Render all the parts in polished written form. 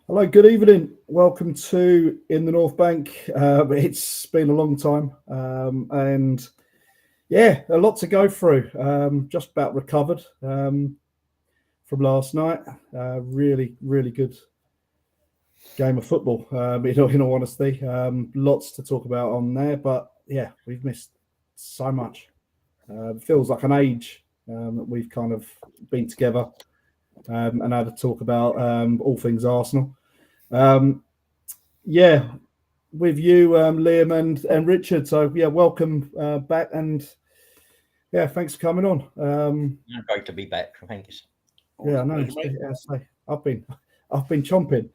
Hello, good evening. Welcome to In the North Bank. It's been a long time, and yeah, a lot to go through. Just about recovered from last night. Really good game of football. In all honesty, lots to talk about on there, but yeah, we've missed so much. Feels like an age that we've kind of been together and had a talk about all things Arsenal. Um, yeah, with you, Liam and Richard. So yeah, welcome back, and yeah, thanks for coming on. Great to be back. Thank you. Yeah, I know. I've been chomping.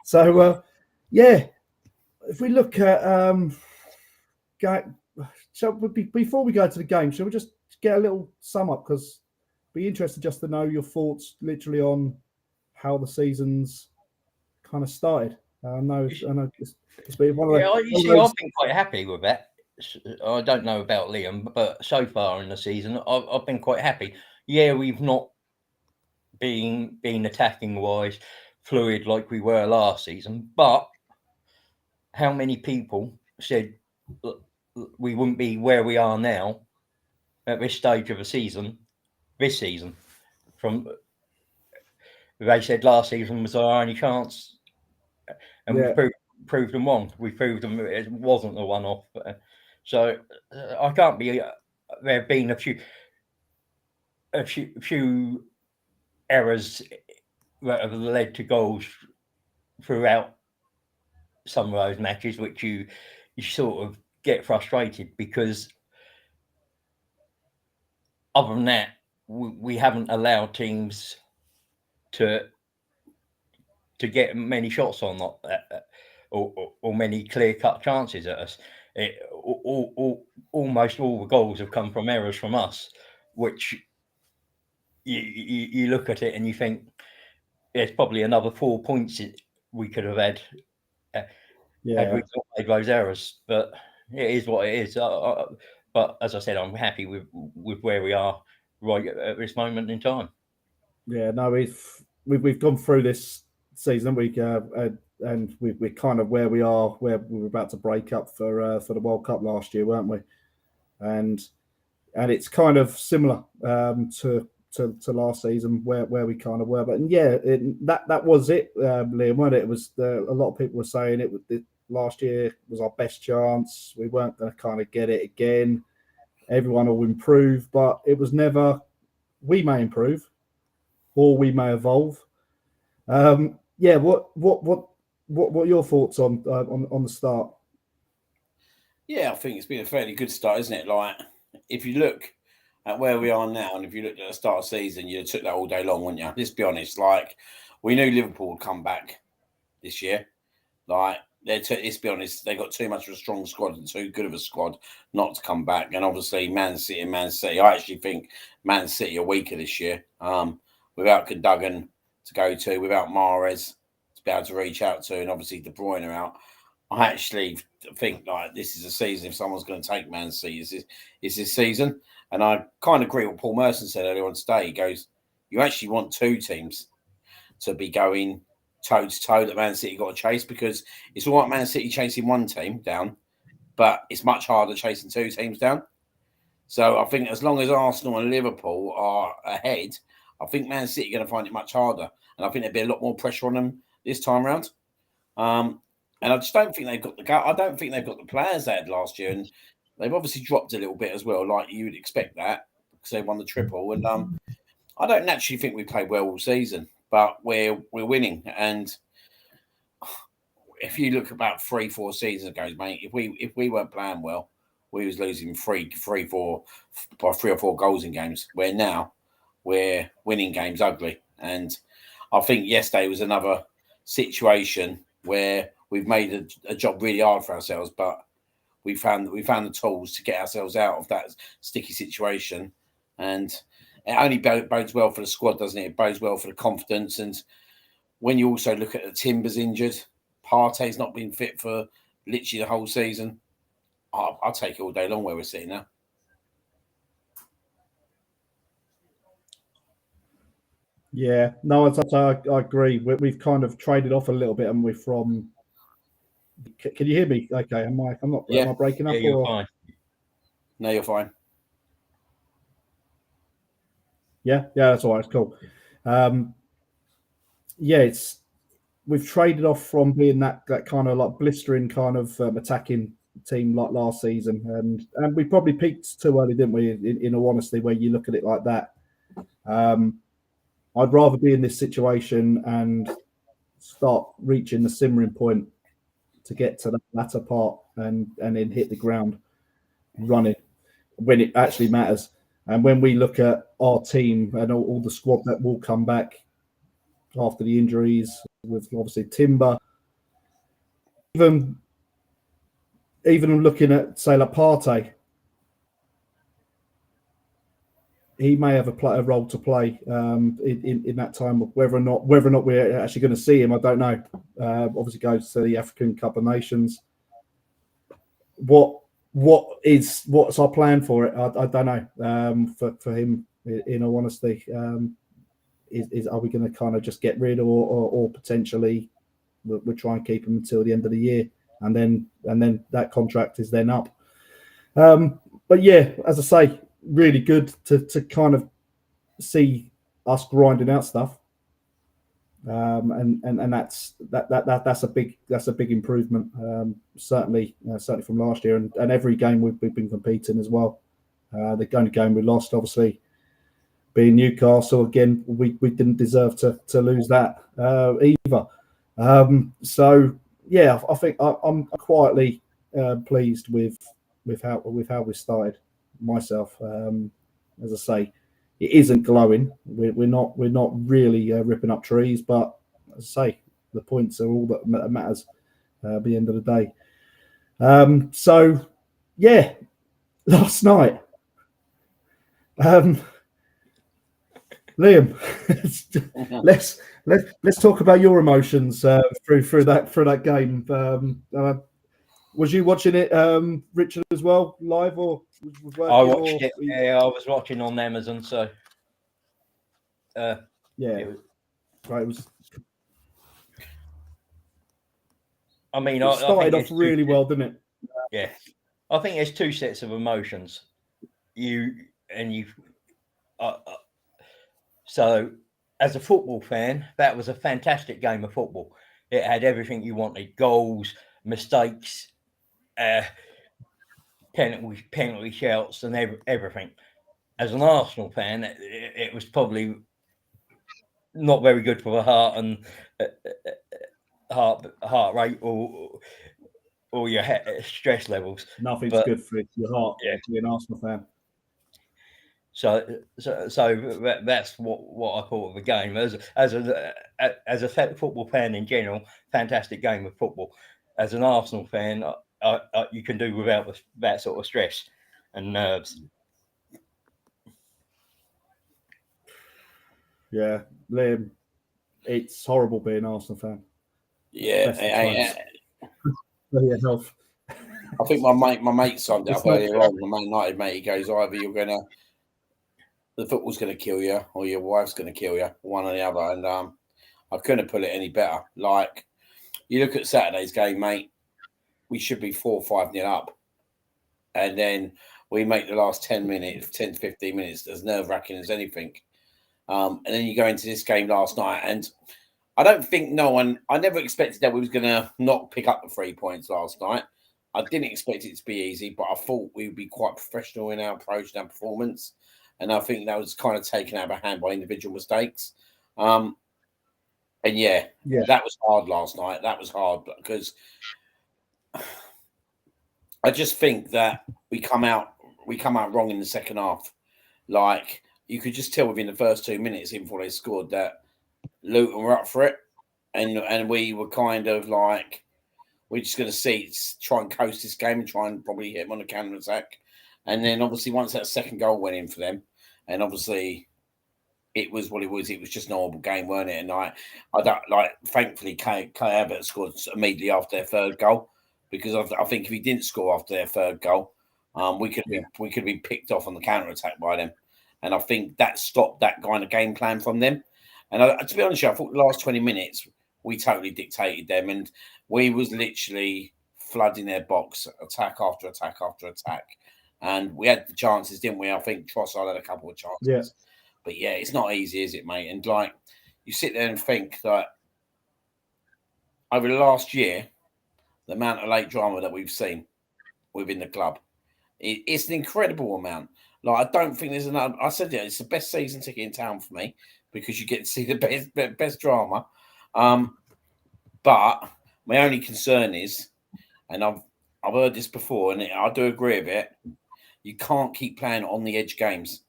so yeah, if we look at so before we go to the game, shall we just get a little sum up? Because be interested just to know your thoughts, literally, on how the season's kind of started. I know it's been one of Yeah, the, you one of see, those. I've been quite happy with that. I don't know about Liam, but so far in the season, I've been quite happy. Yeah, we've not been attacking wise fluid like we were last season, but how many people said we wouldn't be where we are now at this stage of the season, this season? From they said last season was our only chance, and Yeah, we've proved them wrong. We proved them it wasn't a one-off. So I can't be. There have been a few errors that have led to goals throughout some of those matches, which you sort of get frustrated because other than that, we haven't allowed teams to get many shots on or many clear-cut chances at us. Almost all the goals have come from errors from us, which you look at it and you think there's probably another 4 points we could have had had we yeah. not made those errors. But it is what it is. But as I said, I'm happy with where we are right at this moment in time. Yeah, no, we've gone through this season. And we're kind of where we are, where we were about to break up for the World Cup last year, weren't we? And it's kind of similar to last season where we kind of were. But yeah, that was it, Liam, wasn't it? It was a lot of people were saying last year was our best chance. We weren't going to kind of get it again. Everyone will improve, but it was never. We may improve, or we may evolve. Yeah, what are your thoughts on the start? Yeah, I think it's been a fairly good start, isn't it? Like, if you look at where we are now, and if you looked at the start of the season, you'd have took that all day long, wouldn't you? Let's be honest. Like, we knew Liverpool would come back this year. Like, let's be honest, they got too much of a strong squad and too good of a squad not to come back. And obviously, Man City. I actually think Man City are weaker this year. Without Gundogan to go to, without Mahrez to be able to reach out to, and obviously De Bruyne are out. I actually think like this is a season. If someone's going to take Man City, it's this season. And I kind of agree with what Paul Merson said earlier on today. He goes, "You actually want two teams to be going toe to toe that Man City got to chase, because it's all right Man City chasing one team down, but it's much harder chasing two teams down. So I think as long as Arsenal and Liverpool are ahead, I think Man City are going to find it much harder, and I think there'll be a lot more pressure on them this time round. And I just don't think they've got I don't think they've got the players they had last year, and they've obviously dropped a little bit as well, like you would expect that because they won the triple. And I don't naturally think we played well all season, but we're winning. And if you look about 3-4 seasons ago, mate, if we weren't playing well, we was losing 3-4 by 3 or 4 goals in games. Where now we're winning games ugly. And I think yesterday was another situation where we've made a job really hard for ourselves, but we found the tools to get ourselves out of that sticky situation. And it only bodes well for the squad, doesn't it? It bodes well for the confidence. And when you also look at the Timbers injured, Partey's not been fit for literally the whole season. I'll take it all day long where we're sitting now. Yeah, no, I agree. We've kind of traded off a little bit, and we're from. Can you hear me? Okay, am I? I'm not. Yeah. Am I breaking up? Yeah, you're Or fine. No, you're fine. yeah, that's all right. It's cool. Yeah, we've traded off from being that kind of like blistering kind of attacking team like last season, and we probably peaked too early, didn't we? In all honesty, where you look at it like that, I'd rather be in this situation and start reaching the simmering point to get to that latter part and then hit the ground running when it actually matters. And when we look at our team and all the squad that will come back after the injuries, with obviously Timber, even looking at say like Partey, he may have a role to play in that time. Whether or not we're actually going to see him, I don't know. Obviously, goes to the African Cup of Nations. What's our plan for it? I don't know. For him, in all honesty, are we going to kind of just get rid or potentially we'll try and keep him until the end of the year, and then that contract is then up. But yeah, as I say, really good to kind of see us grinding out stuff, and that's a big improvement. Certainly from last year, and every game we've been competing as well. The only game we lost, obviously, being Newcastle again, we didn't deserve to lose that either. So yeah, I think I'm quietly pleased with how we started myself. As I say, it isn't glowing. We're not really ripping up trees, but as I say, the points are all that matters at the end of the day. So yeah, last night, Liam, let's talk about your emotions through that game. Was you watching it, Richard, as well, live or was working? I watched it. Yeah, I was watching on Amazon. So, yeah, right. It was. I mean, It started I off really well, didn't it? Yeah, I think there's two sets of emotions. So, as a football fan, that was a fantastic game of football. It had everything you wanted: goals, mistakes, penalty shouts, and everything. As an Arsenal fan, it was probably not very good for the heart and heart rate or your stress levels. Nothing's good for your heart. Yeah, to be an Arsenal fan. So that's what I thought of the game as a football fan in general. Fantastic game of football. As an Arsenal fan, you can do without that sort of stress and nerves. Yeah, Liam, it's horrible being an Arsenal fan. Yeah, for your health. I think my mate summed it up earlier on. The Man United mate, he goes, either the football's gonna kill you, or your wife's gonna kill you, one or the other. And I couldn't put it any better. Like, you look at Saturday's game, mate, we should be 4-5-0 up, and then we make the last 10 to 15 minutes as nerve-wracking as anything. And then you go into this game last night, and I don't think I never expected that we was going to not pick up the 3 points last night. I didn't expect it to be easy, but I thought we would be quite professional in our approach and our performance. And I think that was kind of taken out of our hand by individual mistakes. And yeah, that was hard last night. That was hard because I just think that we come out wrong in the second half. Like, you could just tell within the first 2 minutes, even before they scored, that Luton were up for it. And we were kind of like, we're just going to try and coast this game and try and probably hit them on a counter attack. And then obviously once that second goal went in for them, and obviously it was what it was. It was just an horrible game, weren't it? And I don't thankfully Kai Havertz scored immediately after their third goal, because I think if he didn't score after their third goal, we could have been picked off on the counter attack by them. And I think that stopped that kind of game plan from them. And to be honest, I thought the last 20 minutes we totally dictated them, and we was literally flooding their box, attack after attack after attack. And we had the chances, didn't we? I think Trossard had a couple of chances. Yeah. But yeah, it's not easy, is it, mate? And like, you sit there and think that over the last year, the amount of late drama that we've seen within the club, it's an incredible amount. Like, I don't think there's another. I said it's the best season ticket in town for me because you get to see the best drama. But my only concern is, and I've heard this before, and I do agree with it. You can't keep playing on the edge games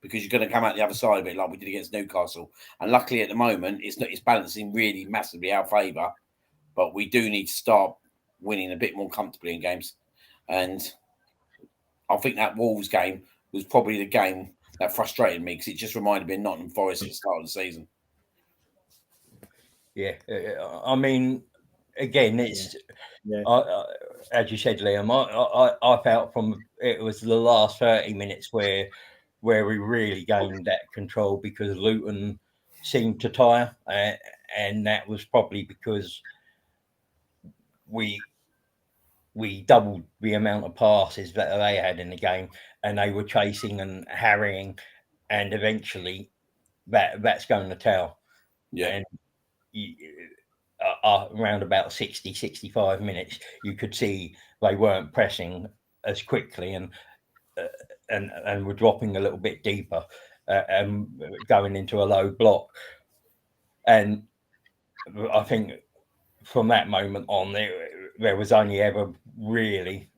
because you're going to come out the other side of it like we did against Newcastle. And luckily, at the moment, it's balancing really massively our favour. But we do need to start winning a bit more comfortably in games. And I think that Wolves game was probably the game that frustrated me because it just reminded me of Nottingham Forest at the start of the season. Yeah, I mean, again, it's as you said, Liam. I felt from it was the last 30 minutes where we really gained that control because Luton seemed to tire, and that was probably because we doubled the amount of passes that they had in the game, and they were chasing and harrying, and eventually that's going to tell. Yeah. And around about 60, 65 minutes, you could see they weren't pressing as quickly and were dropping a little bit deeper and going into a low block. And I think from that moment on, there was only ever really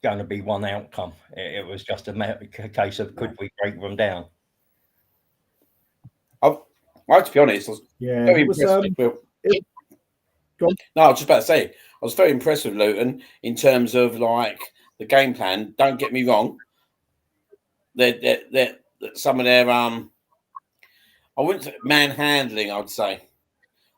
going to be one outcome. It was just a case of could we break them down? To be honest, I was very impressed I was just about to say, I was very impressed with Luton in terms of like the game plan. Don't get me wrong. They're some of their I wouldn't say manhandling, I'd say.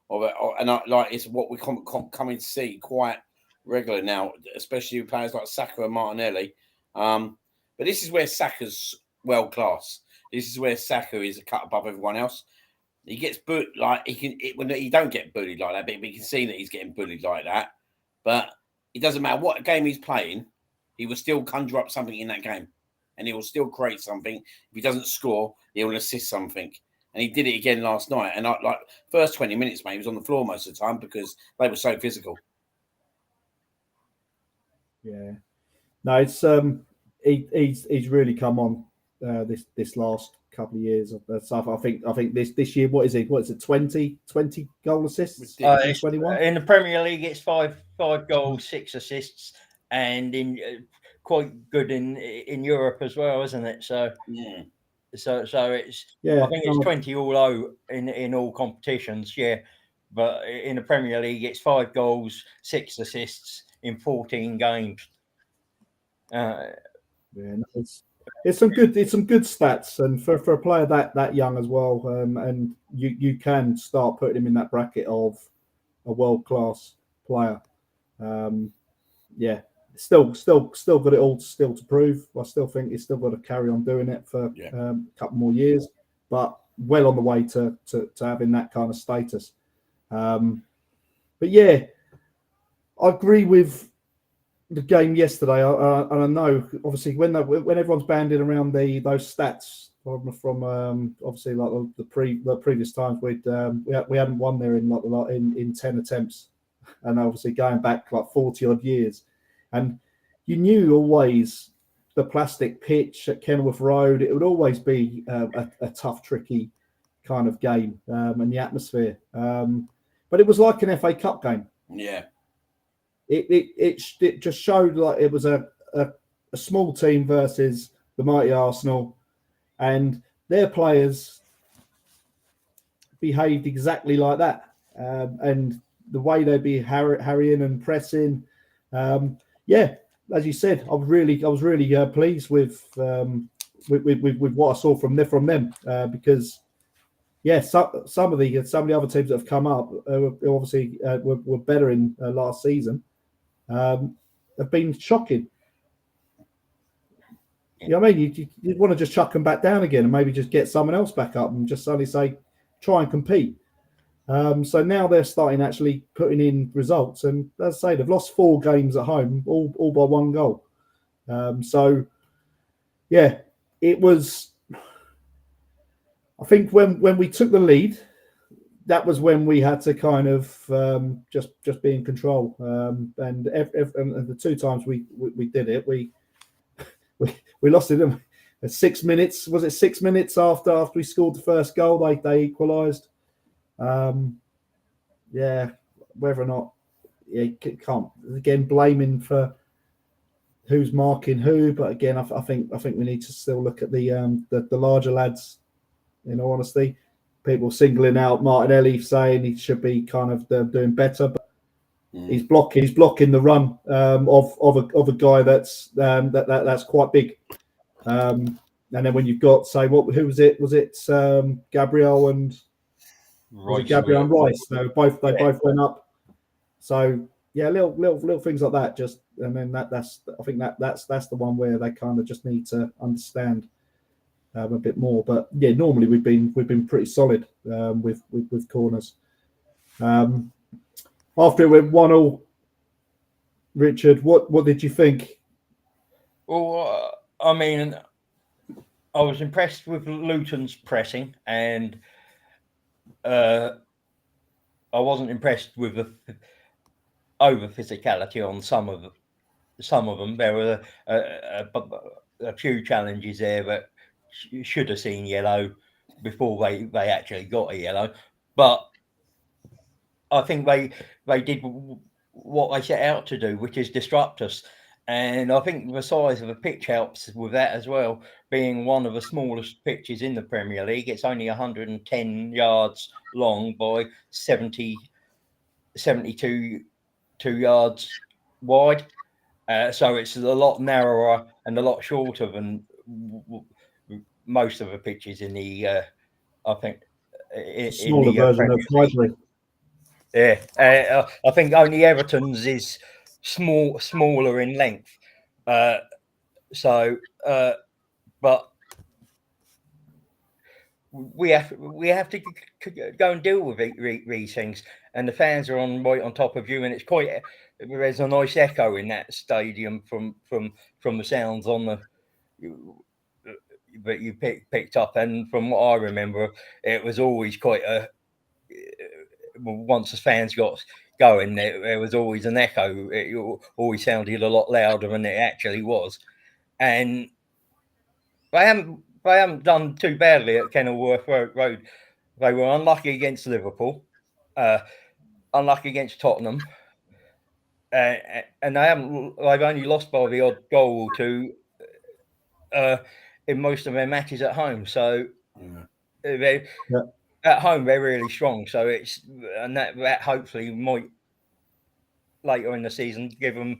It's what we're coming to see quite regular now, especially with players like Saka and Martinelli. But this is where Saka's world class. This is where Saka is a cut above everyone else. He gets bullied when he don't get bullied like that, but you can see that he's getting bullied like that. But it doesn't matter what game he's playing, he will still conjure up something in that game, and he will still create something. If he doesn't score, he will assist something. And he did it again last night. And first 20 minutes, mate, he was on the floor most of the time because they were so physical. Yeah, no, it's he's really come on this last couple of years of stuff. I think this year, what is it 20 goal assists? 21 in the Premier League. It's five goals, 6 assists, and in quite good in Europe as well, isn't it? So yeah. So it's I think it's 20 all in all competitions, but in the Premier League it's 5 goals, 6 assists in 14 games. It's some good stats, and for a player that young as well, and you can start putting him in that bracket of a world class player. Still got it all still to prove. I still think he's still got to carry on doing it for a couple more years, but well on the way to having that kind of status. But yeah, I agree with the game yesterday. And I know obviously when everyone's banding around those stats from obviously like the previous times we hadn't won there in 10 attempts, and obviously going back like 40 odd years. And you knew always the plastic pitch at Kenilworth Road, it would always be a tough, tricky kind of game, and the atmosphere. But it was like an FA Cup game. Yeah. It just showed like it was a small team versus the mighty Arsenal, and their players behaved exactly like that. And the way they'd be harrying and pressing. As you said, I was really pleased with what I saw from them because some of the other teams that have come up obviously were better in last season have been shocking. You know what I mean? You want to just chuck them back down again and maybe just get someone else back up and just suddenly say, try and compete. So now they're starting actually putting in results. And as I say, they've lost 4 games at home, all by 1 goal. So, yeah, it was... I think when we took the lead, that was when we had to kind of just be in control. And the 2 times we did it, we lost it at 6 minutes. Was it 6 minutes after we scored the first goal? They equalised. Yeah, whether or not can't again blaming for who's marking who, but again, I think we need to still look at the larger lads. In all honesty, people singling out Martinelli, saying he should be kind of doing better, but he's blocking the run of a guy that's that's quite big. And then when you've got who was it? Was it Gabriel and Gabriel and Rice? They both went up. So yeah, little things like that. Just and then that's I think that's the one where they kind of just need to understand a bit more. But yeah, normally we've been pretty solid with corners. After it went 1-1, Richard, what did you think? Well, I mean, I was impressed with Luton's pressing, and I wasn't impressed with the over physicality on some of them. There were a few challenges there that should have seen yellow before they actually got a yellow, but I think they did what they set out to do, which is disrupt us. And I think the size of the pitch helps with that as well. Being one of the smallest pitches in the Premier League, it's only 110 yards long by 72 yards wide. So it's a lot narrower and a lot shorter than most of the pitches in the, I think, smaller version of Highbury. Yeah, I think only Everton's is smaller in length. But we have to go and deal with these things, and the fans are right on top of you, and it's quite. There's a nice echo in that stadium from the sounds on the that you picked up, and from what I remember, it was always quite a. Once the fans got going, there was always an echo. It always sounded a lot louder than it actually was, and they haven't done too badly at Kenilworth Road. They were unlucky against Liverpool, unlucky against Tottenham, and they've only lost by the odd goal or two in most of their matches at home. So at home they're really strong. So that hopefully might later in the season give them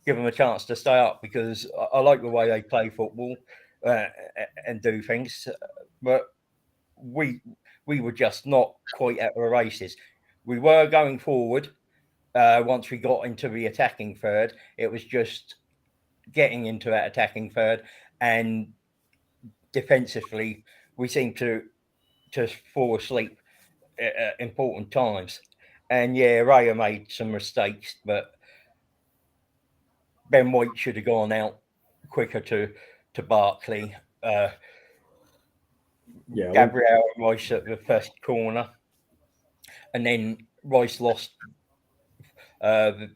a chance to stay up, because I like the way they play football and do things, but we were just not quite at the races. We were going forward once we got into the attacking third. It was just getting into that attacking third, and defensively we seemed to fall asleep at important times. And yeah, Raya made some mistakes, but Ben White should have gone out quicker to Barkley. Gabriel Rice at the first corner, and then Rice lost on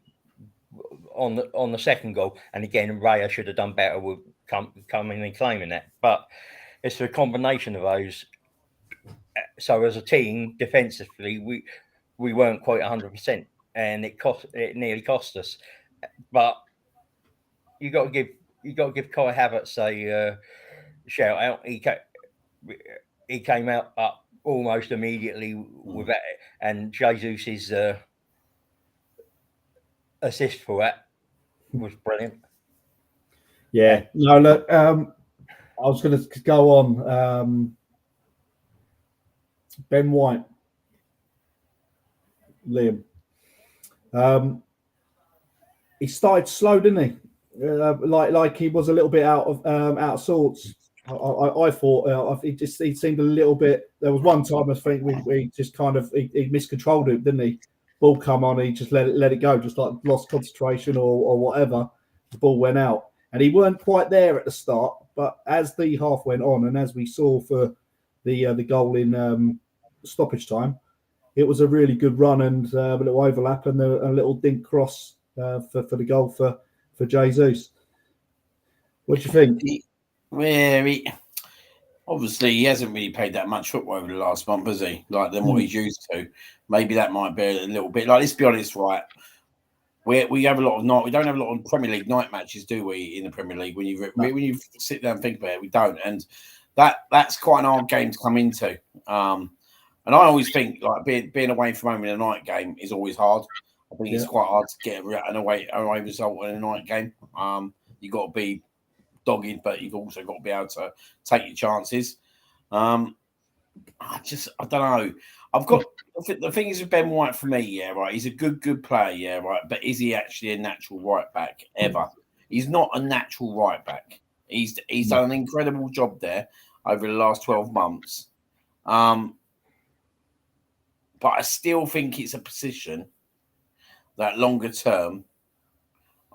the second goal. And again, Raya should have done better with coming and claiming that. But it's a combination of those. So as a team, defensively, we weren't quite 100%, and it nearly cost us. But you got to give Kai Havertz a shout out. He came out up almost immediately with that, and Jesus' assist for that was brilliant. Yeah, no, look, I was going to go on. Ben White, Liam. He started slow, didn't he? like he was a little bit out of sorts. I thought he seemed a little bit. There was one time I think we just kind of he miscontrolled it, didn't he? Ball come on, he just let it go, just like lost concentration or whatever. The ball went out, and he weren't quite there at the start. But as the half went on, and as we saw for the goal in stoppage time, it was a really good run and a little overlap and a little dink cross for the goal for Jesus. What do you think? Obviously, he hasn't really played that much football over the last month, has he? Like than what he's used to. Maybe that might be a little bit. Like, let's be honest, right? We have a lot of night. We don't have a lot of Premier League night matches, do we? In the Premier League, when you sit down and think about it, we don't, and that's quite an hard game to come into. And I always think like being away from home in a night game is always hard. I think it's quite hard to get an away result in a night game. You've got to be dogged, but you've also got to be able to take your chances. I don't know. I've got the thing is with Ben White for me, yeah, right. He's a good player, yeah, right. But is he actually a natural right back ever? He's not a natural right back. He's done an incredible job there over the last 12 months. But I still think it's a position that longer term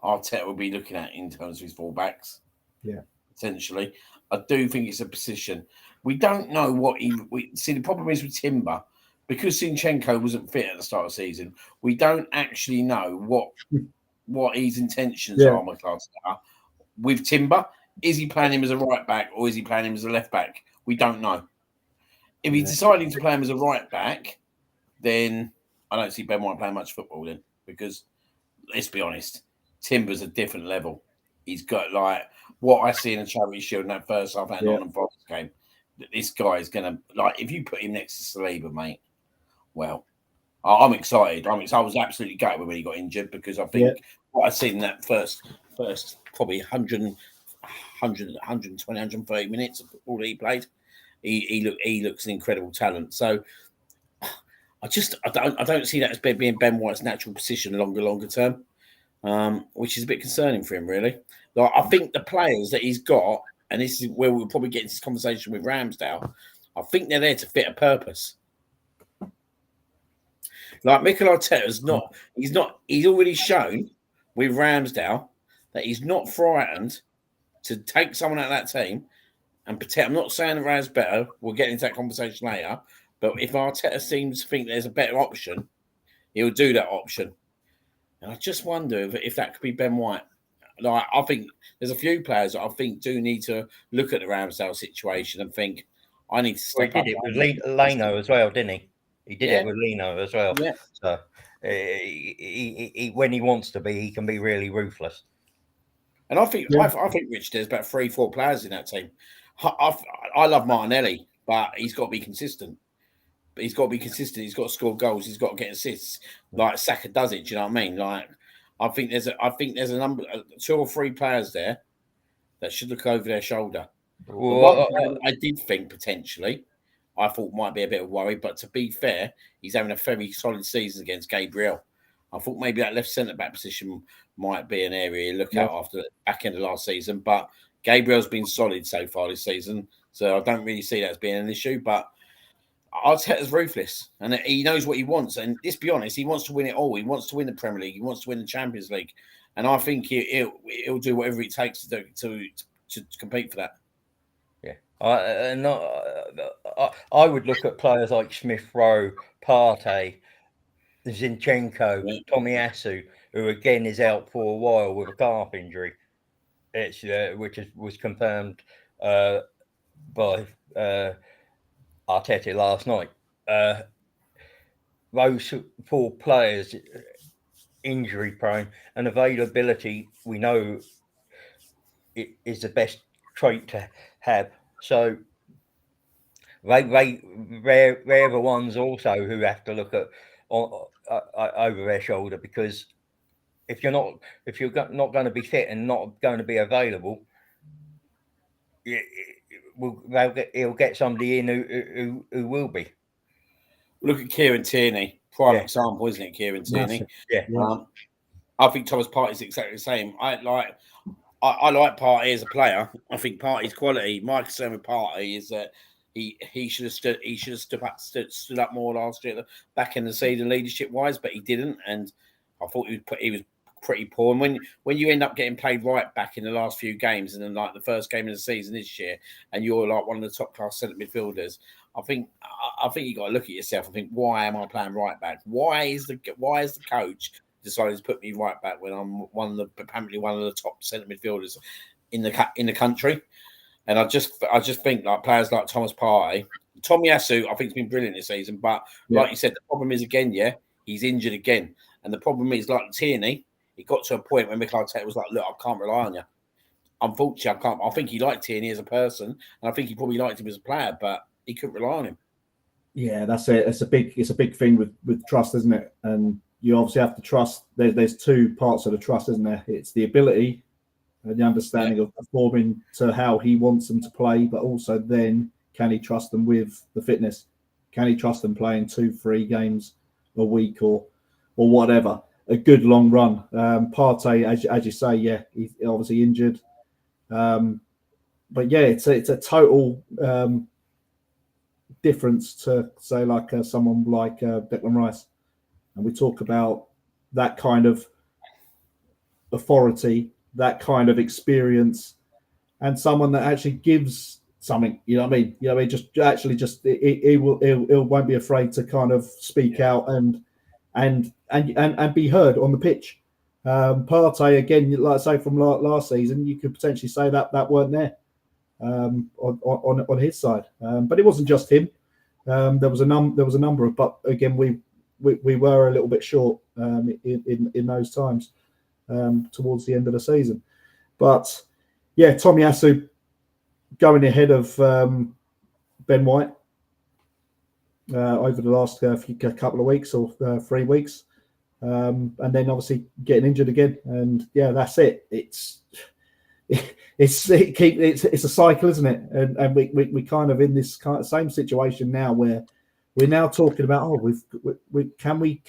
Arteta will be looking at in terms of his fullbacks. Yeah, potentially. I do think it's a position. We don't know what we see. The problem is with Timber, because Zinchenko wasn't fit at the start of the season. We don't actually know what his intentions are with Timber. Is he playing him as a right back or is he playing him as a left back? We don't know. If he's deciding to play him as a right back, then I don't see Ben White playing much football then, because let's be honest, Timber's a different level. He's got like what I see in the Charity Shield in that first half of that Nottingham Forest game. This guy is gonna, like, if you put him next to Saliba, mate. Well, I'm excited. I was absolutely gutted when he got injured, because I think what I've seen in that first probably 120, 130 minutes of football that he played, he looks an incredible talent. So I don't see that as being Ben White's natural position longer term, which is a bit concerning for him, really. Like, I think the players that he's got, and this is where we'll probably get into this conversation with Ramsdale, I think they're there to fit a purpose. Like Mikel Arteta's he's already shown with Ramsdale that he's not frightened to take someone out of that team and protect. I'm not saying that Raya's better. We'll get into that conversation later. But if Arteta seems to think there's a better option, he'll do that option. And I just wonder if that could be Ben White. Like, I think there's a few players that I think do need to look at the Ramsdale situation and think, I need to step up. He did it with Leno as well, didn't he? He did it with Leno as well. Yeah. So he when he wants to be, he can be really ruthless. And I think Rich, there's about 3-4 players in that team. I love Martinelli, but he's got to be consistent. He's got to score goals. He's got to get assists. Like Saga does it. Do you know what I mean? Like, I think there's a number, 2 or 3 players there that should look over their shoulder. Well, I did think potentially, I thought might be a bit of worry, but to be fair, he's having a very solid season against Gabriel. I thought maybe that left centre back position might be an area to look at after the back end of last season. But Gabriel's been solid so far this season, so I don't really see that as being an issue. But Arteta's ruthless, and he knows what he wants. And let's be honest, he wants to win it all. He wants to win the Premier League. He wants to win the Champions League. And I think he'll do whatever it takes to compete for that. Yeah, I would look at players like Smith Rowe, Partey, Zinchenko, Tomiyasu, who again is out for a while with a calf injury. It's which was confirmed by Arteta last night. Those 4 players, injury prone, and availability, we know it is the best trait to have. So they're the ones also who have to look at over their shoulder, because if you're not going to be fit and not going to be available, he'll get somebody in who will be. Look at Kieran Tierney, prime example, isn't it? Kieran Tierney, I think Thomas Partey's exactly the same. I like Partey as a player. I think Partey's quality. My concern with Partey is that he should have stood up more last year, back in the season, leadership wise, but he didn't. And I thought he was pretty poor. And when you end up getting played right back in the last few games, and then like the first game of the season this year, and you're like one of the top class centre midfielders, I think you got to look at yourself and think, why am I playing right back? Why is the coach decided to put me right back when I'm apparently one of the top centre midfielders in the country? And I just think like players like Thomas Partey, Tomiyasu, I think has been brilliant this season. But like you said, the problem is again, he's injured again, and the problem is like Tierney. It got to a point when Mikel Arteta was like, "Look, I can't rely on you." Unfortunately, I can't. I think he liked Tierney as a person, and I think he probably liked him as a player, but he couldn't rely on him. Yeah, that's it. It's a big thing with trust, isn't it? And you obviously have to trust. There's two parts of the trust, isn't there? It's the ability and the understanding of performing to how he wants them to play, but also then can he trust them with the fitness? Can he trust them playing 2-3 games a week or whatever? A good long run. Partey, as you say, he's obviously injured. But it's a total difference to say like someone like Declan Rice, and we talk about that kind of authority, that kind of experience, and someone that actually gives something. You know what I mean? Just actually, he won't be afraid to kind of speak out and be heard on the pitch. Partey, again, like I say from last season, you could potentially say that weren't there on his side, but it wasn't just him. There was a number of, but again, we were a little bit short in those times towards the end of the season. But Tomiyasu going ahead of Ben White over the last couple of weeks or 3 weeks, and then obviously getting injured again, and that's it. It's a cycle, isn't it? And we kind of in this kind of same situation now where we're now talking about can we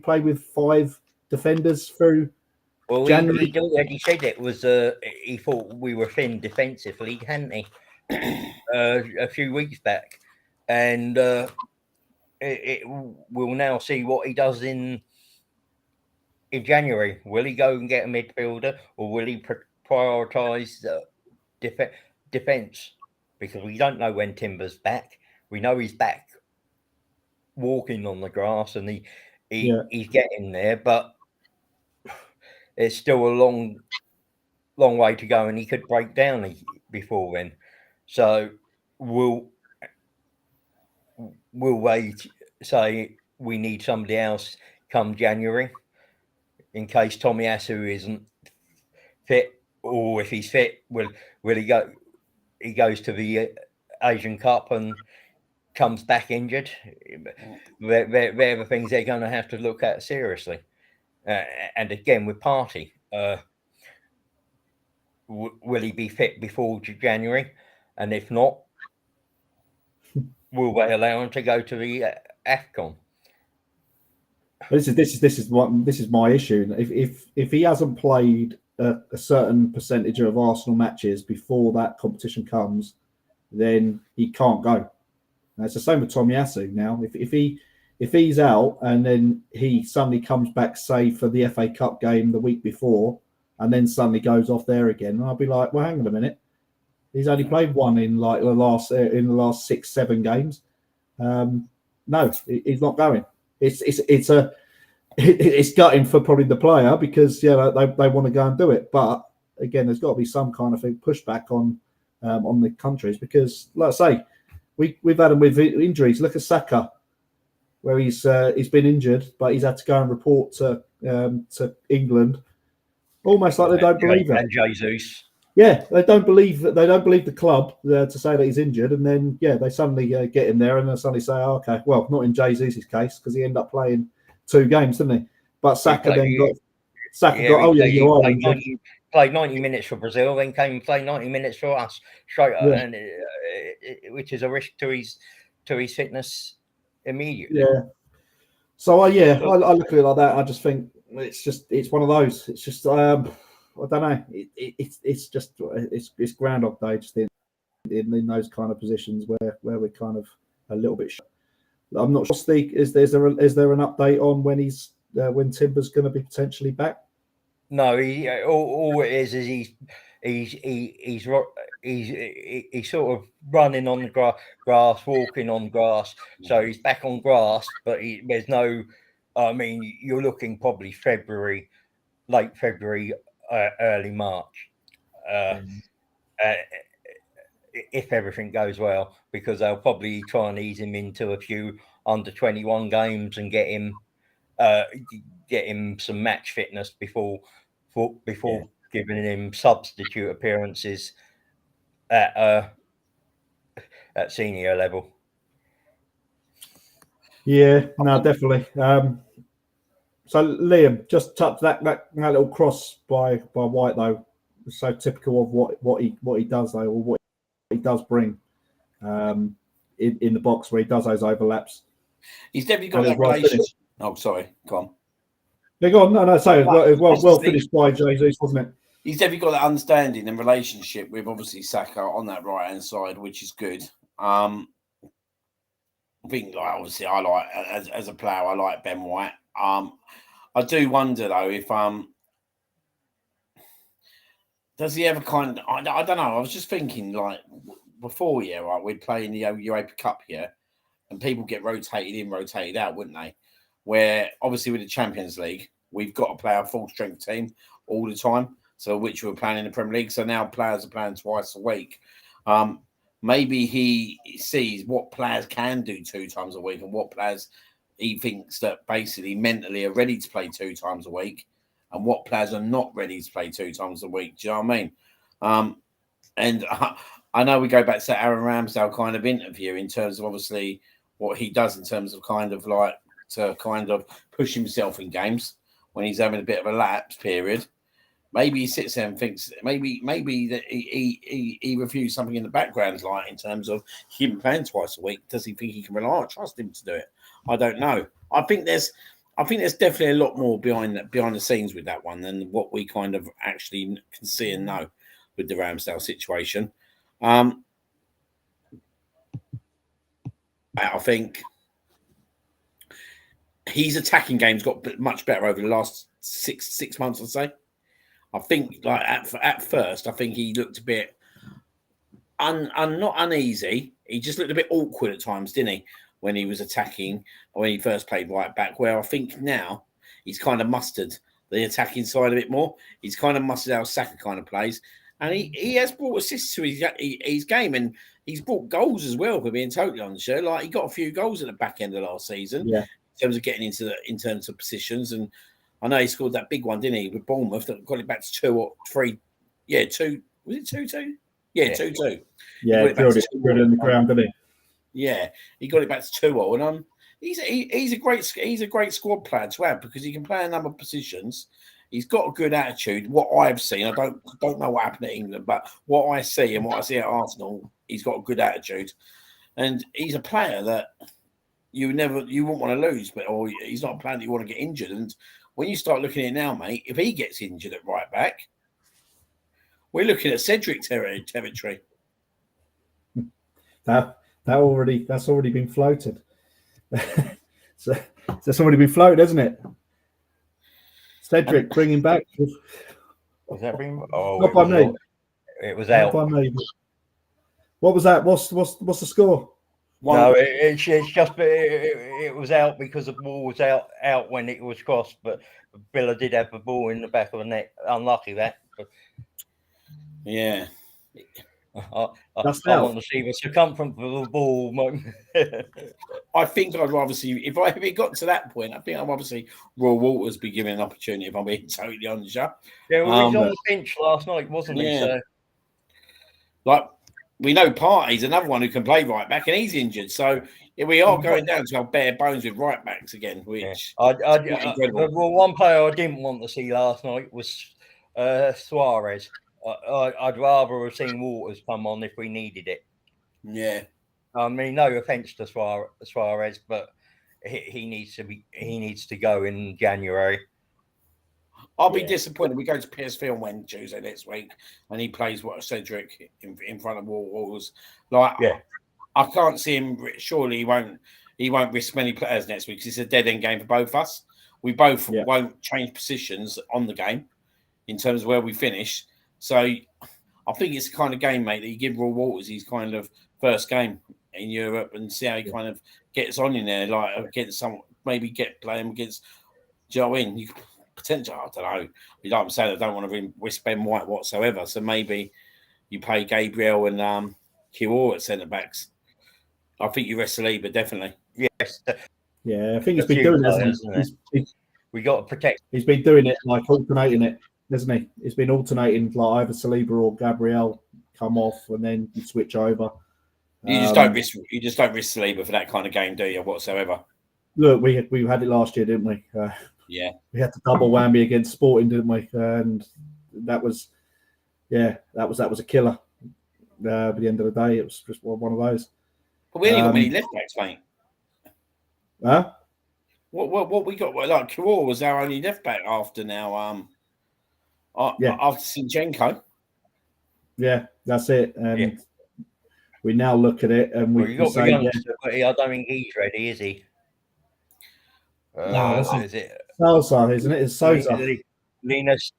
play with 5 defenders through January? He already said it was he thought we were thin defensively, hadn't he? A few weeks back, and we'll now see what he does in January. Will he go and get a midfielder, or will he prioritise defence? Because we don't know when Timber's back. We know he's back walking on the grass, and he's getting there, but it's still a long way to go, and he could break down before then. So will they say we need somebody else come January in case Tomiyasu isn't fit, or if he's fit, will he go? He goes to the Asian Cup and comes back injured. They're the things they're going to have to look at seriously. And again, with Partey, will he be fit before January? And if not, will they allow him to go to the AFCON? This is my issue. If he hasn't played a certain percentage of Arsenal matches before that competition comes, then he can't go. And it's the same with Tomiyasu now. If he's out and then he suddenly comes back, say for the FA Cup game the week before, and then suddenly goes off there again, I'll be like, well, hang on a minute. He's only played one in like the last 6-7 games. No, he's not going. It's gutting for probably the player because they want to go and do it. But again, there's got to be some kind of pushback on the countries because, like I say, we've had them with injuries. Look at Saga, where he's been injured, but he's had to go and report to England, almost like they don't believe it. And Jesus. Yeah, they don't believe the club to say that he's injured, and then they suddenly get him there, and they suddenly say, oh, "Okay, well, not in Jesus' case because he ended up playing 2 games, didn't he?" But Saga played 90 minutes for Brazil, then came and played 90 minutes for us straight up, and which is a risk to his fitness immediately. Yeah. So I look at it like that. I just think it's one of those. It's just I don't know. It's Groundhog Day just in those kind of positions where we're kind of a little bit. I'm not sure. Is there an update on when Timber's going to be potentially back? No, all it is he's sort of running on the grass, walking on grass. So he's back on grass, but there's no. I mean, you're looking probably February, late February, early March, if everything goes well, because they'll probably try and ease him into a few under-21 games and get him some match fitness before giving him substitute appearances at senior level. Yeah, no, definitely. So Liam, just touch that little cross by White though. It's so typical of what he does though, or what he does bring in the box where he does those overlaps. He's definitely got that relationship. Oh, sorry, go on. Yeah, go on. No, so well finished by Jesus, wasn't it? He's definitely got that understanding and relationship with obviously Saga on that right hand side, which is good. I think, like, obviously, I like as a player, I like Ben White. I do wonder though if does he ever kind of, I don't know. I was just thinking like before, right, we'd play in the UEFA Cup here, and people get rotated in, rotated out, wouldn't they? Where obviously with the Champions League, we've got to play our full strength team all the time. So which we're playing in the Premier League. So now players are playing twice a week. Maybe he sees what players can do 2 times a week and what players he thinks that basically mentally are ready to play 2 times a week and what players are not ready to play 2 times a week. Do you know what I mean? And I know we go back to that Aaron Ramsdale kind of interview in terms of obviously what he does in terms of kind of like to kind of push himself in games when he's having a bit of a lapse period. Maybe he sits there and thinks maybe that he reviews something in the background, like in terms of him playing twice a week. Does he think he can rely on trust him to do it? I don't know. I think there's definitely a lot more behind the scenes with that one than what we kind of actually can see and know with the Ramsdale situation. I think his attacking game's got much better over the last six months, I'd say. I think, like at first, I think he looked a bit not uneasy. He just looked a bit awkward at times, didn't he? When he was attacking, when he first played right back. Where I think now he's kind of mustered the attacking side a bit more. He's kind of mustered how Saka kind of plays, and he has brought assists to his game, and he's brought goals as well. For being totally honest, like he got a few goals at the back end of last season, in terms of getting in terms of positions and. I know he scored that big one, didn't he, with Bournemouth that got it back to 2 or 3. Yeah, 2. Was it 2-2? Yeah, 2-2. Yeah, he drilled it in the ground, didn't he? Yeah, he got it back to 2-0. And he's a great squad player to have because he can play a number of positions. He's got a good attitude. What I've seen, I don't know what happened at England, but what I see and what I see at Arsenal, he's got a good attitude. And he's a player that you wouldn't want to lose, or he's not a player that you want to get injured. And when you start looking at it now, mate, if he gets injured at right back, we're looking at Cedric territory. That's already been floated. So that's already been floated, hasn't it? Cedric, bring him back. Was that been? Oh, not by me. It was out. Not by me. What was that? What's the score? No, it's just it was out because the ball was out when it was crossed, but Villa did have the ball in the back of the net. Unlucky that. But yeah. I want to see the circumference of the ball. I think I'd rather see if it got to that point. I think I'd obviously Roy Walters be given an opportunity. If I'm being totally honest, yeah, well, he was on the bench last night, wasn't he? So. Like we know Partey's another one who can play right back, and he's injured. So we are going down to our bare bones with right backs again. Which well, one player I didn't want to see last night was Suarez. I'd rather have seen Walters come on if we needed it. Yeah, I mean, no offense to Suarez, but he needs to go in January. I'll be disappointed. We go to PSV on Tuesday next week, and he plays Cedric in front of Walls. Like, I can't see him. Surely he won't risk many players next week because it's a dead end game for both of us. We both won't change positions on the game in terms of where we finish. So I think it's the kind of game, mate, that you give Raw Waters his kind of first game in Europe and see how he kind of gets on in there, like against some, maybe play him against. Do you know what I mean? You potentially, I don't know. Like I'm saying, I don't want to risk Ben White whatsoever. So maybe you play Gabriel and Kior at centre backs. I think you rest Saliba, definitely. Yes. Yeah, I think he's been doing it. We got to protect. He's been doing it, like alternating it, hasn't he? He's been alternating, like either Saliba or Gabriel come off, and then you switch over. You just don't risk. You just don't risk Saliba for that kind of game, do you? Whatsoever. Look, we had it last year, didn't we? We had the double whammy against Sporting, didn't we? And that was a killer. At the end of the day, it was just one of those. But we ain't got many left backs, mate. Huh? What we got? Like Kior was our only left back after now. After Zinchenko. Yeah, that's it. And we now look at it and we say, I don't think he's ready, is he? No, is it Sosa, isn't it? It's Sosa. Linus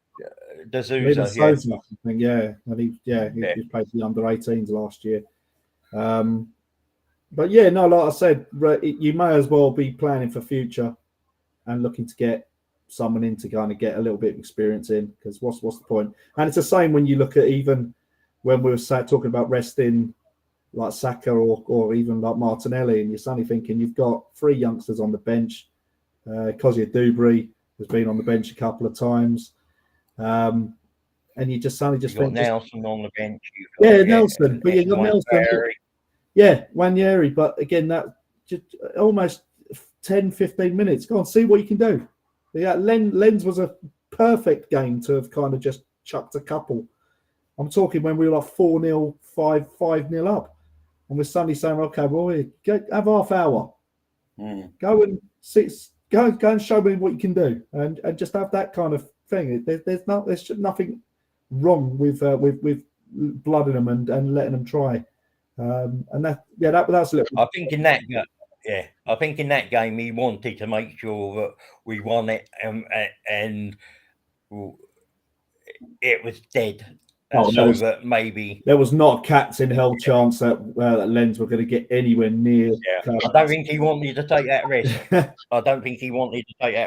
D'Souza. Linus Sosa, I think, and he played the under-18s last year. But yeah, no, like I said, you may as well be planning for future and looking to get someone in to kind of get a little bit of experience in, because what's the point? And it's the same when you look at even when we were talking about resting like Saka or even like Martinelli, and you're suddenly thinking you've got 3 youngsters on the bench. Kozia Dubry has been on the bench a couple of times. And you just suddenly think Nelson on the bench. Nelson. But you've got Nelson. Wanyeri. But again, that just almost 10, 15 minutes. Go on, see what you can do. Yeah, Lens was a perfect game to have kind of just chucked a couple. I'm talking when we were like 4-0, 5-0 up. And we're suddenly saying, okay, well, have half hour. Go and show me what you can do. And just have that kind of thing. There's nothing wrong with blooding them and letting them try. And that's a little. I think in that game he wanted to make sure that we won it, and it was dead. That maybe there was not a cat's in hell chance that Lens were going to get anywhere near. I don't think he wanted to take that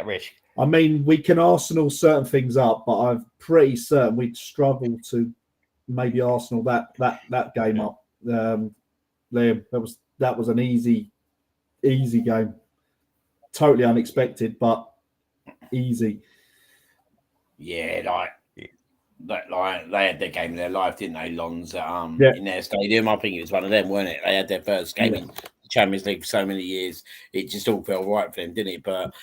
risk. I mean, we can Arsenal certain things up, but I'm pretty certain we'd struggle to maybe Arsenal that game up. Liam, that was an easy game, totally unexpected, but easy. Yeah, like they had their game in their life, didn't they? Lons in their stadium. I think it was one of them, weren't it? They had their first game in the Champions League for so many years. It just all felt right for them, didn't it? But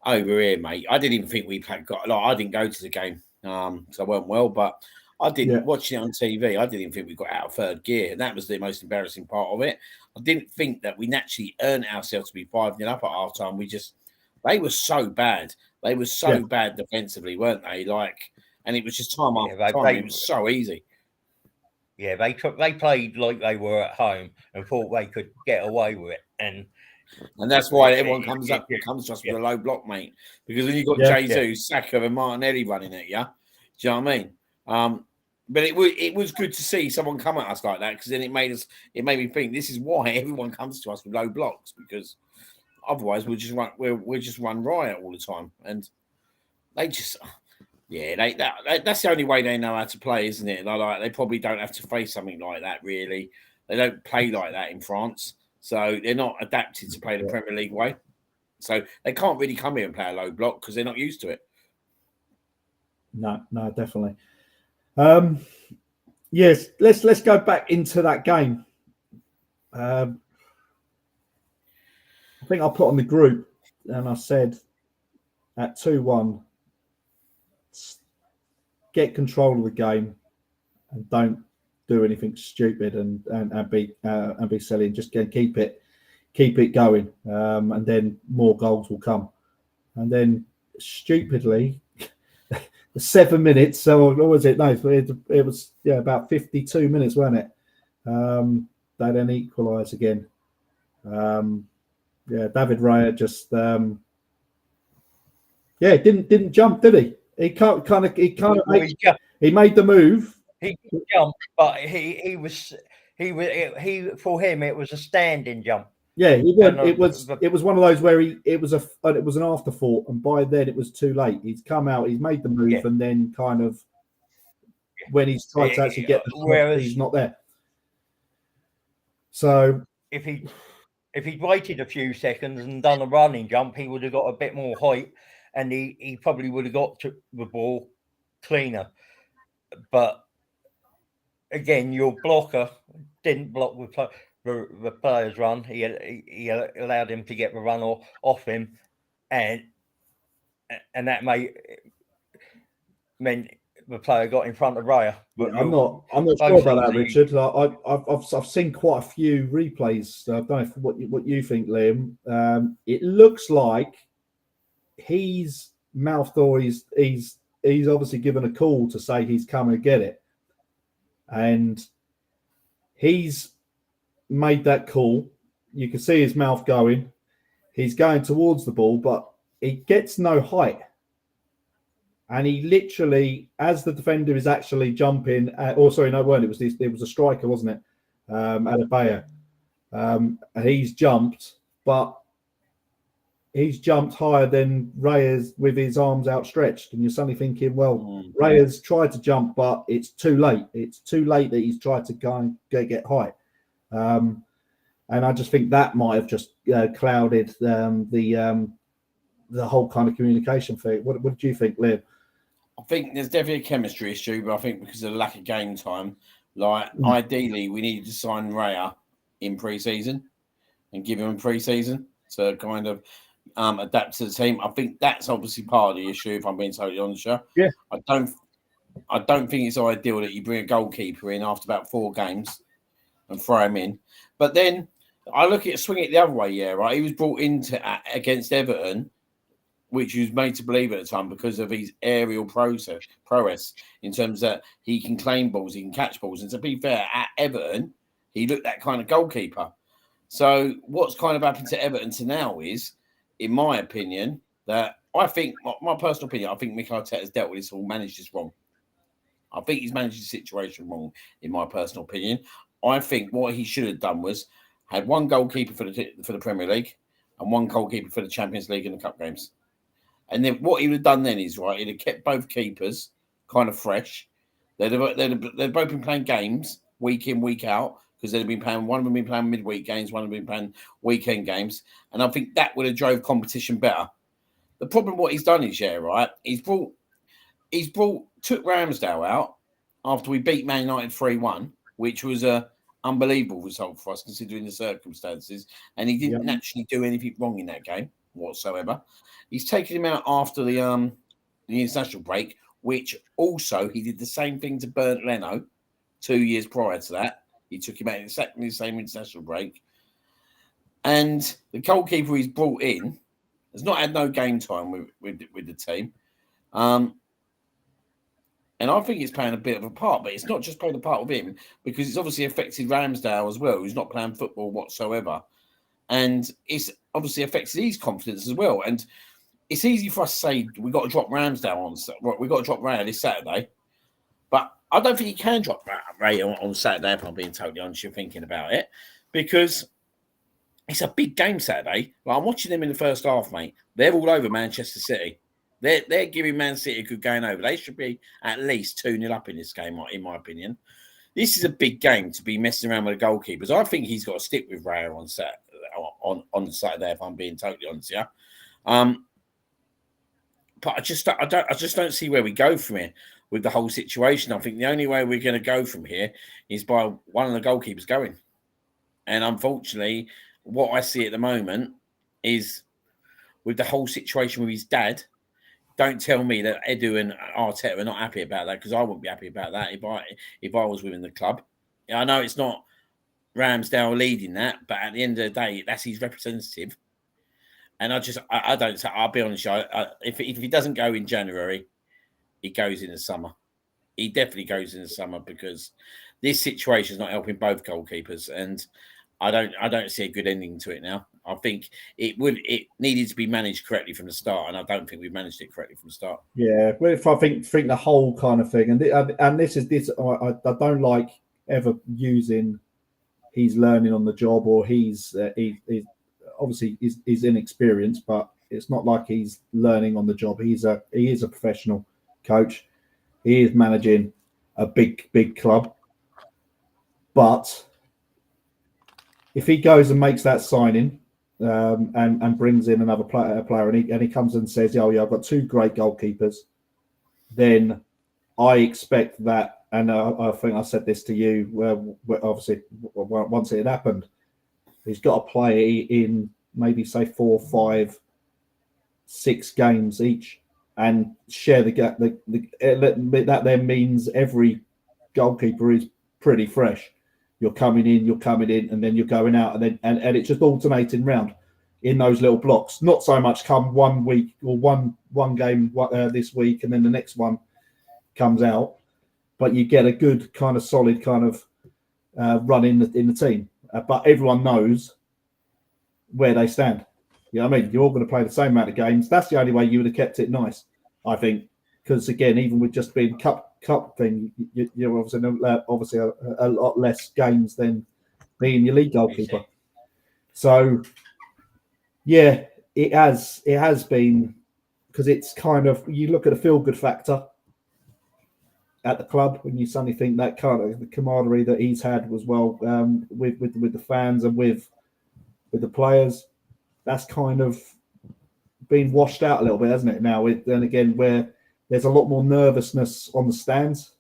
over here, mate, I didn't even think we got. Like, I didn't go to the game, so I weren't well. But I didn't watching it on TV. I didn't even think we got out of third gear, and that was the most embarrassing part of it. I didn't think that we naturally earned ourselves to be 5-0 up at half time. They were so bad. They were so bad defensively, weren't they? And it was just time after time. It was so easy. Yeah, they played like they were at home and thought they could get away with it, and that's why everyone comes to us with a low block, mate. Because then you've got Jesus, Saka, and Martinelli running at you. Do you know what I mean? But it was good to see someone come at us like that, because then it made me think this is why everyone comes to us with low blocks, because otherwise we'll just run riot all the time, and they just. Yeah, that's the only way they know how to play, isn't it? They probably don't have to face something like that, really. They don't play like that in France, so they're not adapted to play the Premier League way. So they can't really come here and play a low block because they're not used to it. No, definitely. Yes, let's go back into that game. I think I put on the group and I said at 2-1. Get control of the game and don't do anything stupid and be silly. Just keep it going, and then more goals will come. And then stupidly, 7 minutes. So what was it? No, it was about 52 minutes, wasn't it? They then equalise again. David Raya just didn't jump, did he? He made the move. He jumped, but he for him it was a standing jump. Yeah, it was one of those where it was an afterthought, and by then it was too late. He's come out, he's made the move, and then kind of when he's tried to actually get the shot, he's not there. So if he'd waited a few seconds and done a running jump, he would have got a bit more height, and he probably would have got to the ball cleaner. But again, your blocker didn't block the player's run. He allowed him to get the run off him, and that meant the player got in front of Raya. But I'm not sure about that, Richard. I've seen quite a few replays. I don't know what you think, Liam. It looks like he's mouthed, or he's obviously given a call to say he's come and get it, and he's made that call. You can see his mouth going. He's going towards the ball, but he gets no height. And he literally, as the defender is actually jumping, it was a striker, wasn't it? Adebayo. And he's jumped, but he's jumped higher than Raya's with his arms outstretched. And you're suddenly thinking, well, Raya's tried to jump, but it's too late. It's too late that he's tried to go and get height. And I just think that might have just clouded the whole kind of communication thing. What do you think, Liam? I think there's definitely a chemistry issue, but I think because of the lack of game time, ideally we needed to sign Raya in pre-season and give him a pre-season to kind of adapt to the team. I think that's obviously part of the issue, if I'm being totally honest. Yeah. I don't think it's ideal that you bring a goalkeeper in after about 4 games and throw him in. But then I swing it the other way, right? He was brought into against Everton, which he was made to believe at the time because of his aerial prowess in terms that he can claim balls, he can catch balls. And to be fair, at Everton, he looked that kind of goalkeeper. So what's kind of happened to Everton to now is, in my opinion, that I think, my personal opinion, I think Mikel Arteta has dealt with this or managed this wrong. I think he's managed the situation wrong, in my personal opinion. I think what he should have done was had one goalkeeper for the Premier League and one goalkeeper for the Champions League and the Cup games. And then what he would have done then is, he'd have kept both keepers kind of fresh. They'd both been playing games week in, week out, because one of them been playing midweek games, one of them been playing weekend games. And I think that would have drove competition better. The problem what he's done is, took Ramsdale out after we beat Man United 3-1, which was a unbelievable result for us considering the circumstances. And he didn't actually do anything wrong in that game whatsoever. He's taken him out after the international break, which also he did the same thing to Bernd Leno 2 years prior to that. He took him out in exactly the same international break. And the goalkeeper he's brought in has not had no game time with the team. And I think it's playing a bit of a part, but it's not just playing a part with him, because it's obviously affected Ramsdale as well, who's not playing football whatsoever. And it's obviously affected his confidence as well. And it's easy for us to say we've got to drop Ramsdale we've got to drop Raya this Saturday. But I don't think you can drop Raya on Saturday, if I'm being totally honest, you're thinking about it, because it's a big game Saturday. Like, I'm watching them in the first half, mate. They're all over Manchester City. They're giving Man City a good game over. They should be at least 2-0 up in this game, in my opinion. This is a big game to be messing around with the goalkeepers. I think he's got to stick with Raya on Saturday, if I'm being totally honest, yeah. But I just don't see where we go from here with the whole situation. I think the only way we're going to go from here is by one of the goalkeepers going. And unfortunately, what I see at the moment is with the whole situation with his dad. Don't tell me that Edu and Arteta are not happy about that, because I wouldn't be happy about that if I was within the club. I know it's not Ramsdale leading that, but at the end of the day, that's his representative. And I'll be honest, if he doesn't go in January, he goes in the summer. He definitely goes in the summer because this situation is not helping both goalkeepers, and I don't see a good ending to it now. I think it needed to be managed correctly from the start, and I don't think we've managed it correctly from the start. Yeah, well, if I think the whole kind of thing, and this I don't like ever using he's learning on the job or he's obviously he's inexperienced, but it's not like he's learning on the job. He is a professional coach. He is managing a big club, but if he goes and makes that signing and brings in another player and he comes and says, "Oh yeah, I've got two great goalkeepers," then I expect that. And I think I said this to you, where obviously once it had happened, he's got to play in maybe say 4, 5, 6 games each and share the gap. That then means every goalkeeper is pretty fresh. You're coming in, and then you're going out, and it's just alternating round in those little blocks. Not so much come 1 week or one game this week, and then the next one comes out. But you get a good kind of solid kind of run in the team. But everyone knows where they stand. You know what I mean? You're all going to play the same amount of games. That's the only way you would have kept it nice, I think. Because again, even with just being cup thing, you're obviously a lot less games than being your league goalkeeper. So yeah, it has been, because it's kind of, you look at the feel good factor at the club when you suddenly think that kind of the camaraderie that he's had as well with the fans and with the players, that's kind of been washed out a little bit, hasn't it? Now, then again, where there's a lot more nervousness on the stands,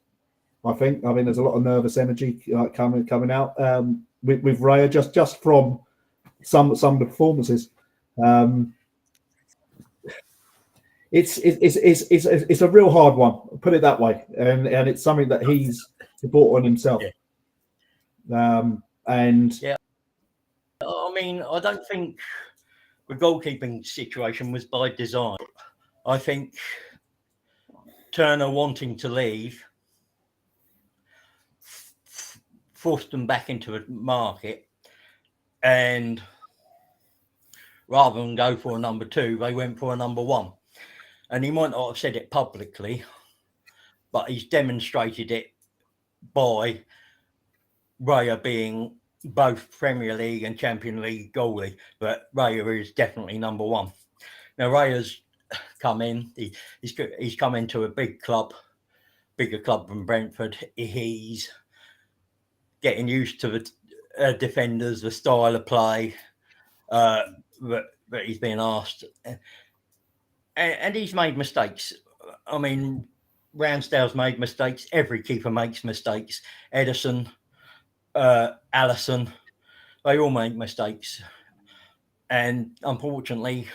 I think there's a lot of nervous energy coming out with Raya just from some of the performances. It's a real hard one, put it that way, and it's something that he's brought on himself. And yeah, I mean, I don't think the goalkeeping situation was by design. I think Turner wanting to leave forced them back into a market, and rather than go for a number 2, they went for a number 1. And he might not have said it publicly, but he's demonstrated it by Raya being both Premier League and Champions League goalie. But Raya is definitely number 1. Now, Raya's come in. He's come into a bigger club than Brentford. He's getting used to the defenders, the style of play that he's been asked. And he's made mistakes. I mean, Ramsdale's made mistakes. Every keeper makes mistakes. Edison, Allison, they all make mistakes. And unfortunately,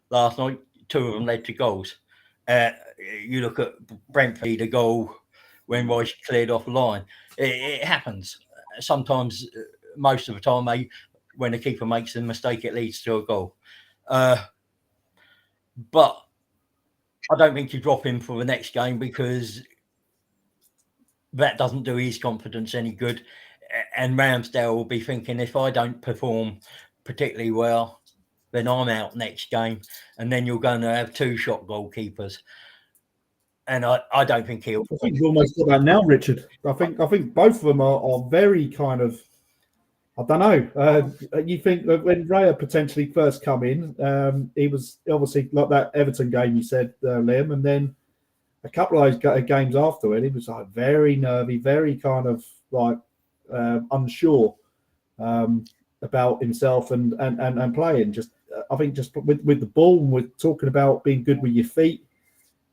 last night, 2 of them led to goals. You look at Brentford, the goal when Rice cleared off the line. It happens. Sometimes, most of the time, when the keeper makes a mistake, it leads to a goal. But I don't think you drop him for the next game, because that doesn't do his confidence any good. And Ramsdale will be thinking, if I don't perform particularly well, then I'm out next game. And then you're going to have 2 shot goalkeepers. And I don't think he'll. I think you've almost got that now, Richard. I think both of them are very kind of, I don't know. You think that when Raya potentially first come in, he was obviously like that Everton game you said, Liam, and then a couple of those games afterward, he was like very nervy, very kind of like unsure about himself and playing. Just I think just with the ball, and with talking about being good with your feet,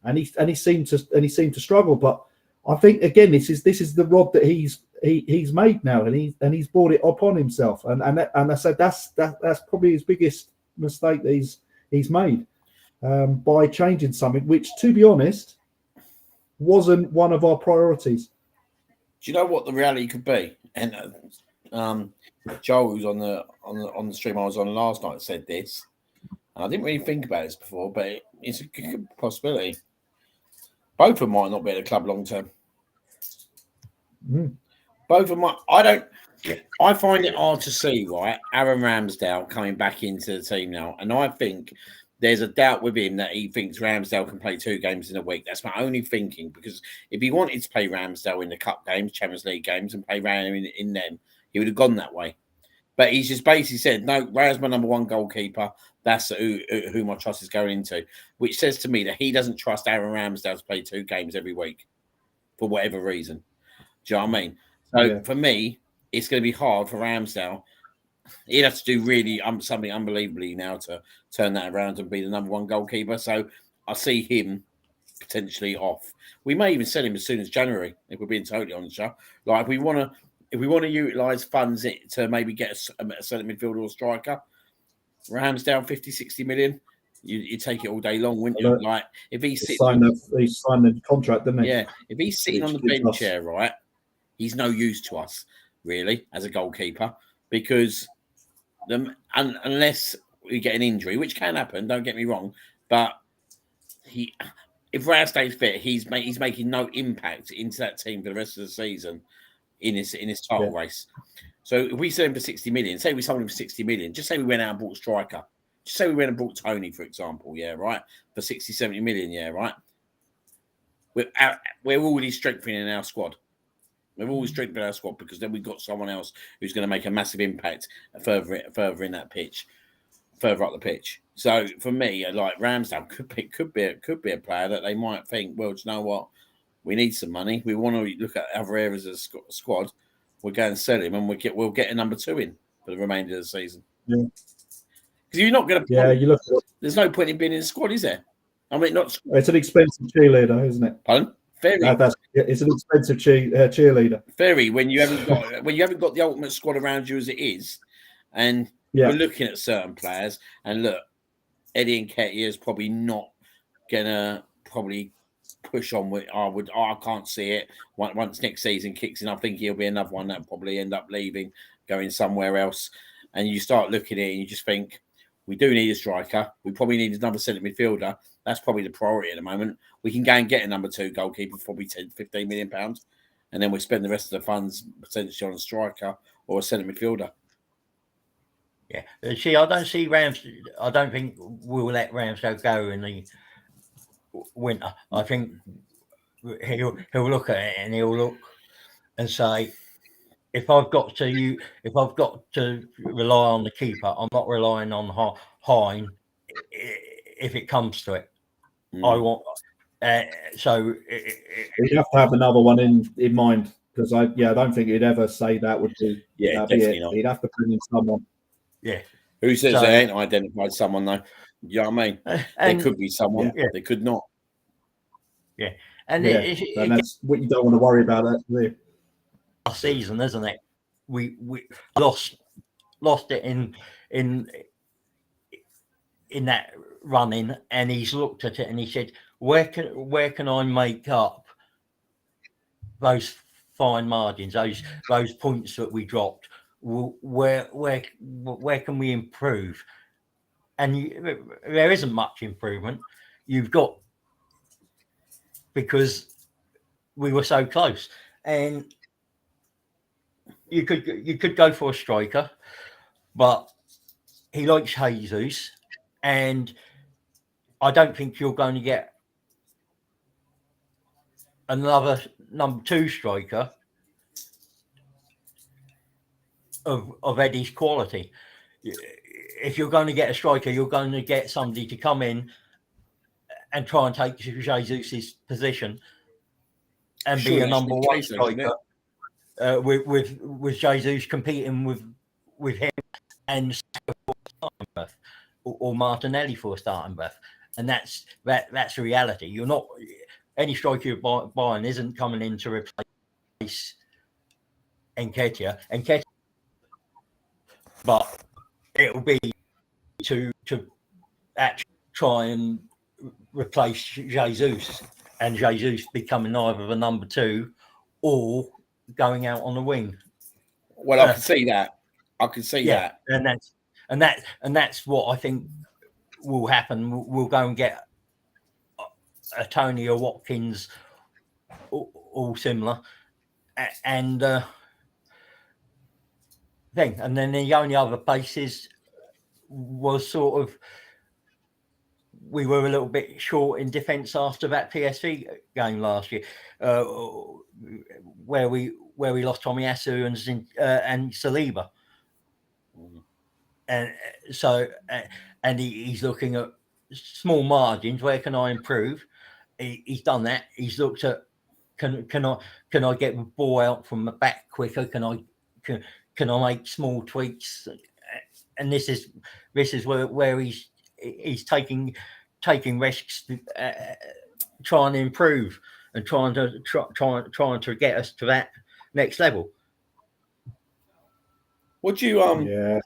and he seemed to struggle. But I think again, this is the rod that he's made now, and he's brought it upon himself, and I said that's probably his biggest mistake that he's made by changing something which, to be honest, wasn't one of our priorities. Do you know what the reality could be? And Joel, who's on the stream I was on last night, said this, and I didn't really think about this before, but it's a good possibility. Both of them might not be at the club long term. Mm. Both of them might. I find it hard to see, right? Aaron Ramsdale coming back into the team now. And I think there's a doubt with him that he thinks Ramsdale can play 2 games in a week. That's my only thinking. Because if he wanted to play Ramsdale in the cup games, Champions League games, and play Raya in them, he would have gone that way. But he's just basically said, no, Raya's my number 1 goalkeeper. That's who my trust is going into. Which says to me that he doesn't trust Aaron Ramsdale to play 2 games every week for whatever reason. Do you know what I mean? So for me, it's going to be hard for Ramsdale. He'd have to do really something unbelievably now to turn that around and be the number 1 goalkeeper. So I see him potentially off. We may even sell him as soon as January, if we're being totally honest. Like if we want to utilise funds to maybe get a centre midfielder or striker, Ramsdale 50, 60 million, you take it all day long, wouldn't you? Like if he's signed the contract, didn't he? Yeah, if he's sitting on the bench chair, right, he's no use to us really as a goalkeeper because unless we get an injury, which can happen, don't get me wrong, but if Raya stays fit, he's making no impact into that team for the rest of the season in his title race. So if we sell him for 60 million, say we sold him for 60 million, just say we went out and bought a striker. Just say we went and bought Tony, for example, right? For 60, 70 million, right? We're already strengthening our squad. We've always strengthened our squad because then we've got someone else who's going to make a massive impact further in that pitch, further up the pitch. So for me, like Ramsdale could be a player that they might think, well, do you know what? We need some money. We want to look at other areas of the squad. We'll go and sell him, and we'll get a number 2 in for the remainder of the season. Yeah, because you're not going to. Yeah, you look. There's no point in being in the squad, is there? I mean, not. It's an expensive cheerleader, isn't it? Pardon? Very. It's an expensive cheerleader. Very. When you haven't got the ultimate squad around you as it is, and we're looking at certain players, and look, Eddie Nketiah is probably not gonna push on with. I can't see it. Once next season kicks in, I think he'll be another one that probably end up leaving, going somewhere else. And you start looking at it and you just think, we do need a striker. We probably need another centre midfielder. That's probably the priority at the moment. We can go and get a number 2 goalkeeper for probably 10, 15 million pounds. And then we spend the rest of the funds potentially on a striker or a centre midfielder. Yeah. See, I don't think we'll let Ramsdale go in the winter. I think he'll look at it and he'll look and say, if I've got to rely on the keeper, I'm not relying on Hine. If it comes to it, I want. So you have to have another one in mind because I don't think he'd ever say that would be. Yeah, definitely not. He'd have to bring in someone. Yeah. Who says they ain't identified someone though? You know what I mean? There could be someone. Yeah. They could not. Yeah, and that's what you don't want to worry about. That really. Last season, isn't it? We lost it in that running, and he's looked at it and he said, "Where can I make up those fine margins, those points that we dropped? Where can we improve?" And there isn't much improvement. You've got because we were so close, and you could go for a striker, but he likes Jesus, and I don't think you're going to get another number 2 striker of Eddie's quality. If you're going to get a striker, you're going to get somebody to come in and try and take Jesus's position and be a number 1 striker. With Jesus competing with him and or Martinelli for a starting berth, and that's the reality. You're not any striker you're buying isn't coming in to replace Nketiah, but it'll be to actually try and replace Jesus, and Jesus becoming either the number 2 or going out on the wing. Well, I can see that. And that's what I think will happen. We'll go and get a Tony or Watkins, all similar, and thing. And then the only other places was sort of we were a little bit short in defence after that PSV game last year, where we lost Tomiyasu and Saliba, and so and he's looking at small margins. Where can I improve? He's done that. He's looked at can I get the ball out from the back quicker? Can I make small tweaks? And this is where he's taking risks, trying to improve and trying to get us to that next level. What do you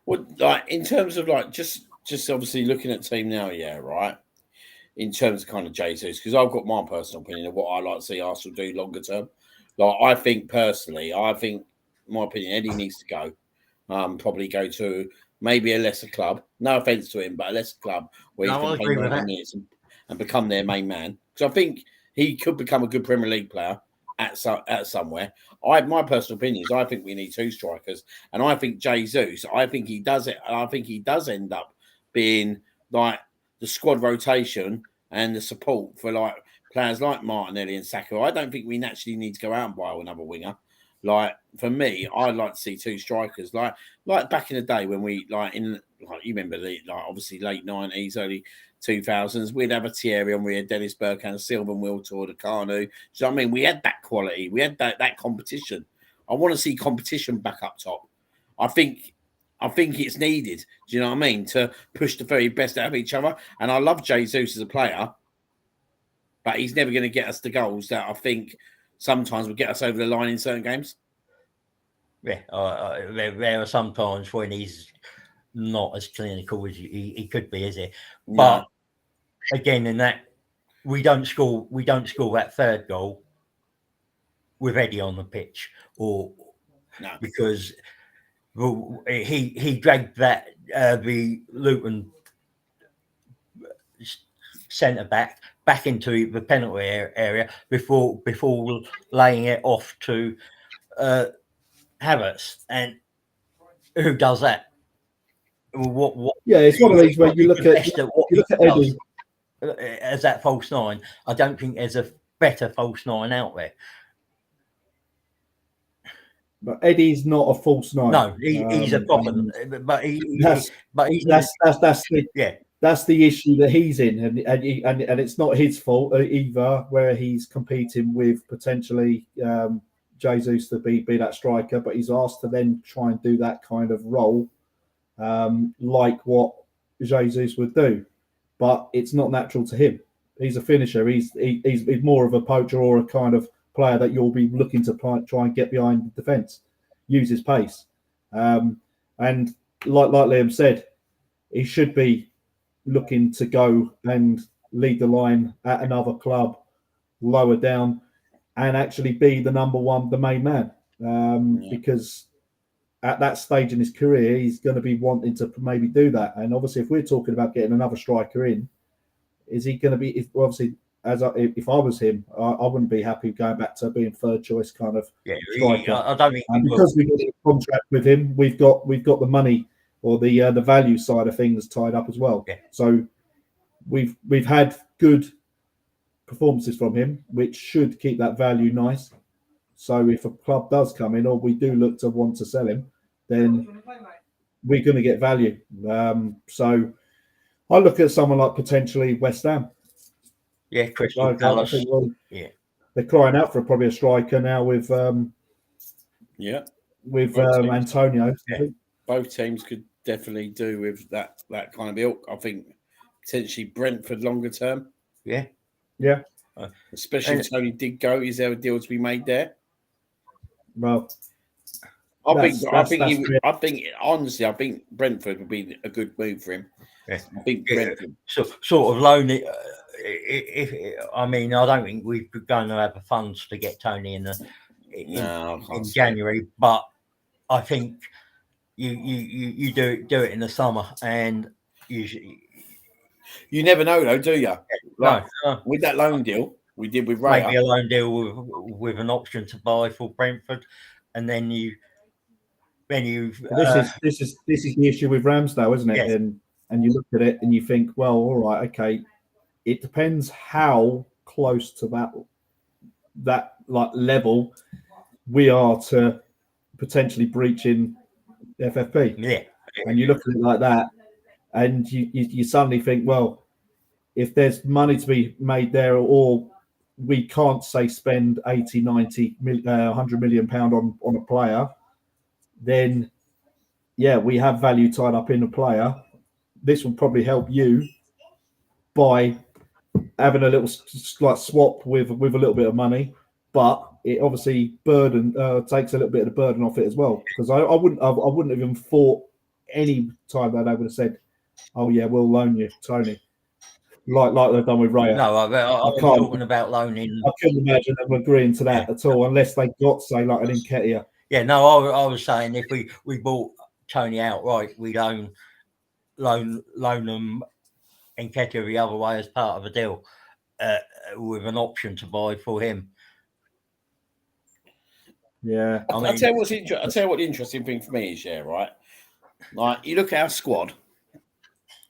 what like in terms of like just obviously looking at team now, right? In terms of kind of Jesus, because I've got my personal opinion of what I like to see Arsenal do longer term. Like I think my opinion, Eddie needs to go. Probably go to maybe a lesser club. No offense to him, but a lesser club where he can play 90 minutes and become their main man. Because I think he could become a good Premier League player at somewhere. My personal opinion is I think we need 2 strikers, and I think Jesus. I think he does it. I think he does end up being like the squad rotation and the support for like players like Martinelli and Saka. I don't think we naturally need to go out and buy another winger. Like for me, I'd like to see 2 strikers, like back in the day when we you remember obviously late 90s, early 2000s, we'd have a Thierry Henry, a Dennis Bergkamp, a Sylvan Wiltord, a Carnu. Do you know what I mean? We had that quality, we had that competition. I want to see competition back up top. I think it's needed. Do you know what I mean? To push the very best out of each other. And I love Jesus as a player, but he's never going to get us the goals that I think sometimes will get us over the line in certain games. Yeah, there are some times when he's not as clinical as he could be, is he? No. But again, in that we don't score that third goal with Eddie on the pitch, or no, because he dragged that the Luton centre back into the penalty area before laying it off to Havertz, and who does that? What? Yeah, it's one of these where you look at Eddie as that false 9. I don't think there's a better false 9 out there. But Eddie's not a false 9. No, he's a proper. But that's the issue that he's in, and it's not his fault either, where he's competing with potentially Jesus to be that striker, but he's asked to then try and do that kind of role, like what Jesus would do, but it's not natural to him. He's a finisher. He's more of a poacher or a kind of player that you'll be looking to try and get behind the defence, use his pace, and like Liam said, he should be looking to go and lead the line at another club lower down and actually be the number one, the main man, because at that stage in his career, he's going to be wanting to maybe do that. And obviously, if we're talking about getting another striker in, is he going to be? Obviously, if I was him, I wouldn't be happy going back to being third choice kind of striker. I don't think because we've got a contract with him, we've got the money or the value side of things tied up as well. Yeah. So we've had good performances from him, which should keep that value nice. So if a club does come in, or we do look to want to sell him, then we're going to get value. So I look at someone like potentially West Ham. Yeah, Crystal Palace. Yeah, they're crying out for probably a striker now with Antonio. Yeah. Both teams could definitely do with that kind of ilk. I think potentially Brentford longer term. Yeah. Especially if Tony did go, is there a deal to be made there? Well, I think Brentford would be a good move for him. Yeah. I think Brentford. Sort of loan it. I don't think we're going to have the funds to get Tony in January, but I think you do it in the summer, and You never know, though, do you? Like, No. with that loan deal we did with Raya, Maybe a loan deal with an option to buy for Brentford, and then you. This is the issue with Ramsdale, isn't it? Yes. And you look at it and you think, well, all right, okay. It depends how close to that like level we are to potentially breaching FFP. Yeah. And you look at it like that, and you suddenly think, well, if there's money to be made there, or we can't say spend 80, 90, 100 million pound on a player, then yeah, we have value tied up in a player. This will probably help you by having a little like swap with a little bit of money, but it obviously takes a little bit of the burden off it as well. Because I wouldn't have even thought any time that they would have said, "Oh yeah, we'll loan you, Tony," like they've done with Raya. No, I'm talking about loaning. I couldn't imagine them agreeing to that at all, unless they got say like an Nketiah. Yeah, no, I was saying if we bought Tony outright, we'd loan them Nketiah the other way as part of a deal with an option to buy for him. Yeah, I'll tell you what the interesting thing for me is, yeah, right. Like you look at our squad,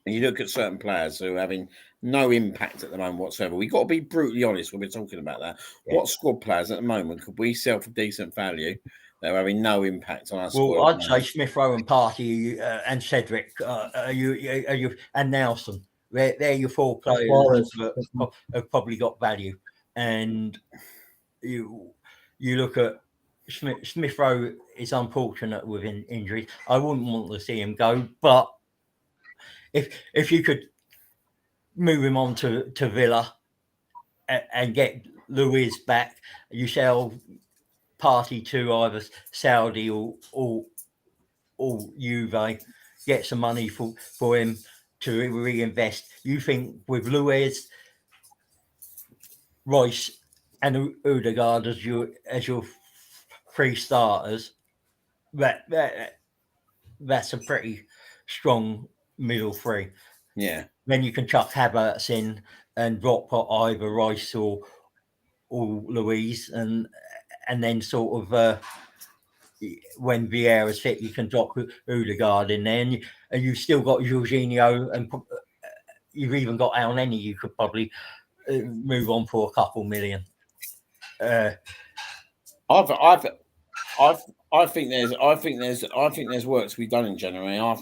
and you look at certain players who are having no impact at the moment whatsoever. We've got to be brutally honest when we're talking about that. Yeah. What squad players at the moment could we sell for decent value? They're having no impact on our squad. Well, I'd say Smith Rowe and Partey and Cedric, and Nelson. They're your four players that have probably got value. And you look at Smith Rowe is unfortunate with injuries. I wouldn't want to see him go, but if you could move him on to Villa and get Luiz back, you sell Partey to either Saudi or Juve, get some money for him to reinvest. You think with Luiz, Rice, and Odegaard as your three starters, that's a pretty strong middle three. Yeah. Then you can chuck Havertz in and drop either Rice or Luiz, and then sort of when Vieira's fit, you can drop Odegaard in there, and you've still got Jorginho, and you've even got El Neni. You could probably move on for a couple million. I think there's work to be done in January. I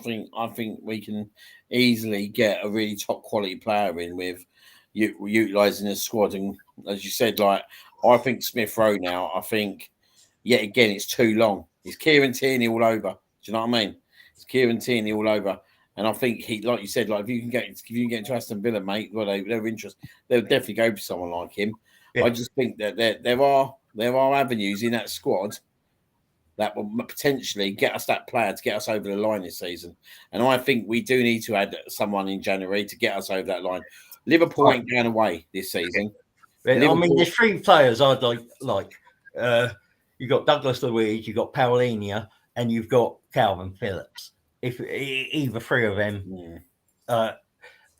think we can easily get a really top quality player in with utilising the squad. And as you said, like I think Smith Rowe now. I think yet again it's too long. It's Kieran Tierney all over. Do you know what I mean? It's Kieran Tierney all over. And I think he, like you said, like if you can get into Aston Villa, mate, well they're interested. They'll definitely go for someone like him. Yeah. I just think that there are avenues in that squad that will potentially get us that player to get us over the line this season. And I think we do need to add someone in January to get us over that line. Liverpool ain't going away this season. I mean, there's three players I'd like. You've got Douglas Luiz, you've got Paulinho, and you've got Calvin Phillips. If either three of them,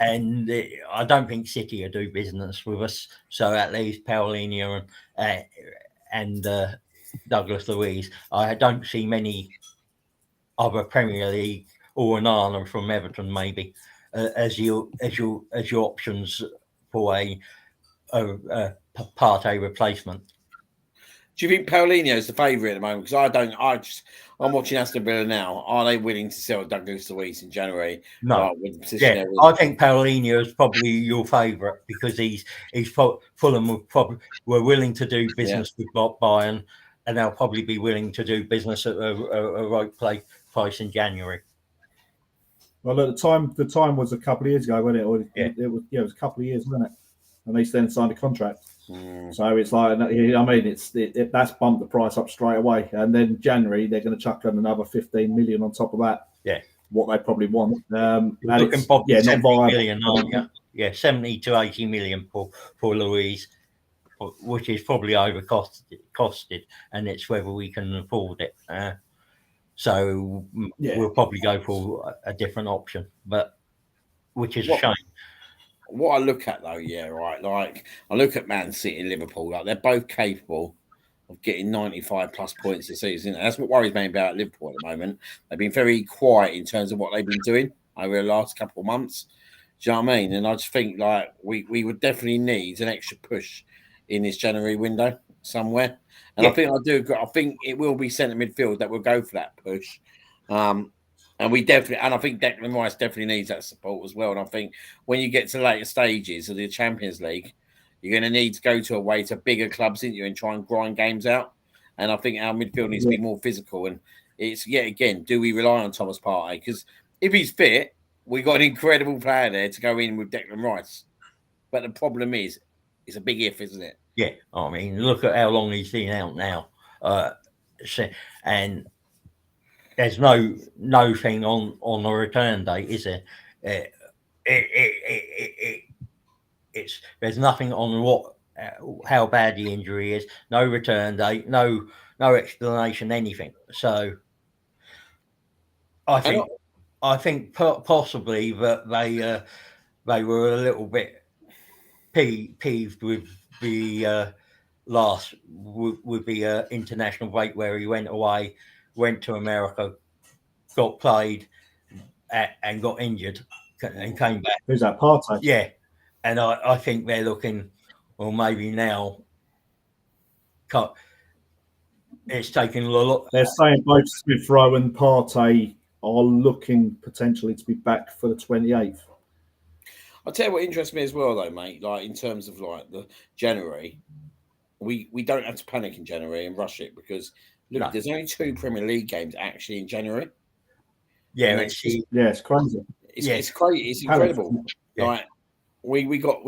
and I don't think City will do business with us. So at least Paulinho and Douglas Luiz. I don't see many other Premier League or an Arnold from Everton maybe as your options for a Partey replacement. Do you think Paulinho is the favourite at the moment? Because I'm watching Aston Villa now. Are they willing to sell Douglas Luiz in January? No. I think Paulinho is probably your favourite because he's Fulham were willing to do business with Bayern, and they'll probably be willing to do business at a right price in January. Well, at the time was a couple of years ago, wasn't it? Or it was a couple of years, wasn't it? And they then signed a contract. So it's like, I mean, that's bumped the price up straight away. And then January, they're going to chuck on another 15 million on top of that. Yeah. What they probably want. Looking probably 70 million, aren't you? Yeah, 70 to 80 million for Luiz, which is probably costed, and it's whether we can afford it. So we'll probably go for a different option, but which is a shame. what I look at though, right. Like I look at Man City and Liverpool. Like they're both capable of getting 95 plus points this season. That's what worries me about Liverpool at the moment. They've been very quiet in terms of what they've been doing over the last couple of months. Do you know what I mean? And I just think like we would definitely need an extra push in this January window somewhere. And I think it will be centre midfield that will go for that push. And I think Declan Rice definitely needs that support as well. And I think when you get to later stages of the Champions League, you're going to need to go to away to bigger clubs, isn't you, and try and grind games out. And I think our midfield needs to be more physical. And it's yet again, do we rely on Thomas Partey? Because if he's fit, we got an incredible player there to go in with Declan Rice. But the problem is, it's a big if, isn't it? Yeah, I mean, look at how long he's been out now, and there's no thing on the return date, is there? There's nothing on how bad the injury is. No return date. No explanation. Anything. So I think possibly that they were a little bit peeved with the with the international break where he went away, went to America, got played, and got injured, and came back. Who's that? Partey? Yeah. And I think they're looking, well, maybe now it's taken a lot. They're saying both Smith Rowe and Partey are looking potentially to be back for the 28th. I'll tell you what interests me as well, though, mate. Like in terms of like the January, we don't have to panic in January and rush it because look, there's only 2 Premier League games actually in January. Yeah, it's crazy. It's crazy. It's incredible. Yeah. Like we got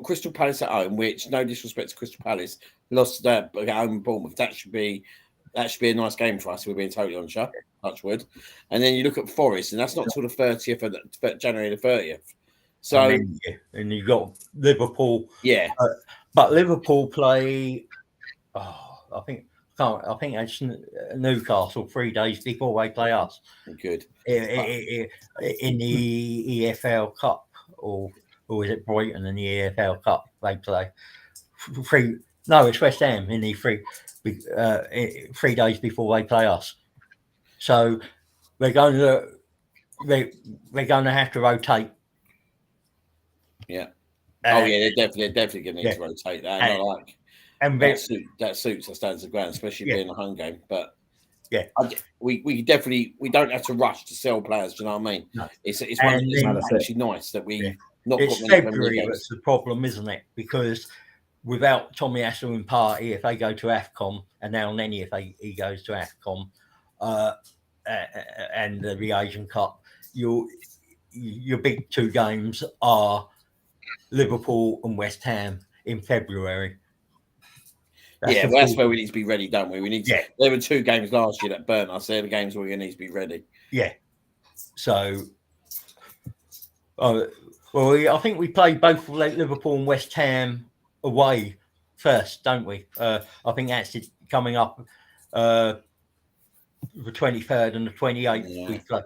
Crystal Palace at home, which no disrespect to Crystal Palace, lost at home in Bournemouth. That should be a nice game for us. If we're being totally honest, Touchwood. And then you look at Forest, and that's not till the 30th of January the 30th. So and you've got Liverpool. Yeah, but Liverpool play. I think it's Newcastle 3 days before they play us. Good in the EFL Cup, or is it Brighton in the EFL Cup they play? It's West Ham in the 3 days before they play us. So they're going to have to rotate. Yeah. They're definitely going to need to rotate that. And that suits us down to the ground, especially being a home game. But we don't have to rush to sell players. Do you know what I mean? No. It's actually nice that we not. It's February that's the problem, isn't it? Because without Tommy Asu and Partey, if they go to AFCON, and now Nenny if he goes to AFCON, and the Asian Cup, your big 2 games are Liverpool and West Ham in February. That's where we need to be ready, don't we? We need to. There were 2 games last year that burnt us. They're the games where we need to be ready. Yeah. So, I think we played both Liverpool and West Ham away first, don't we? I think that's coming up the 23rd and the 28th. We play.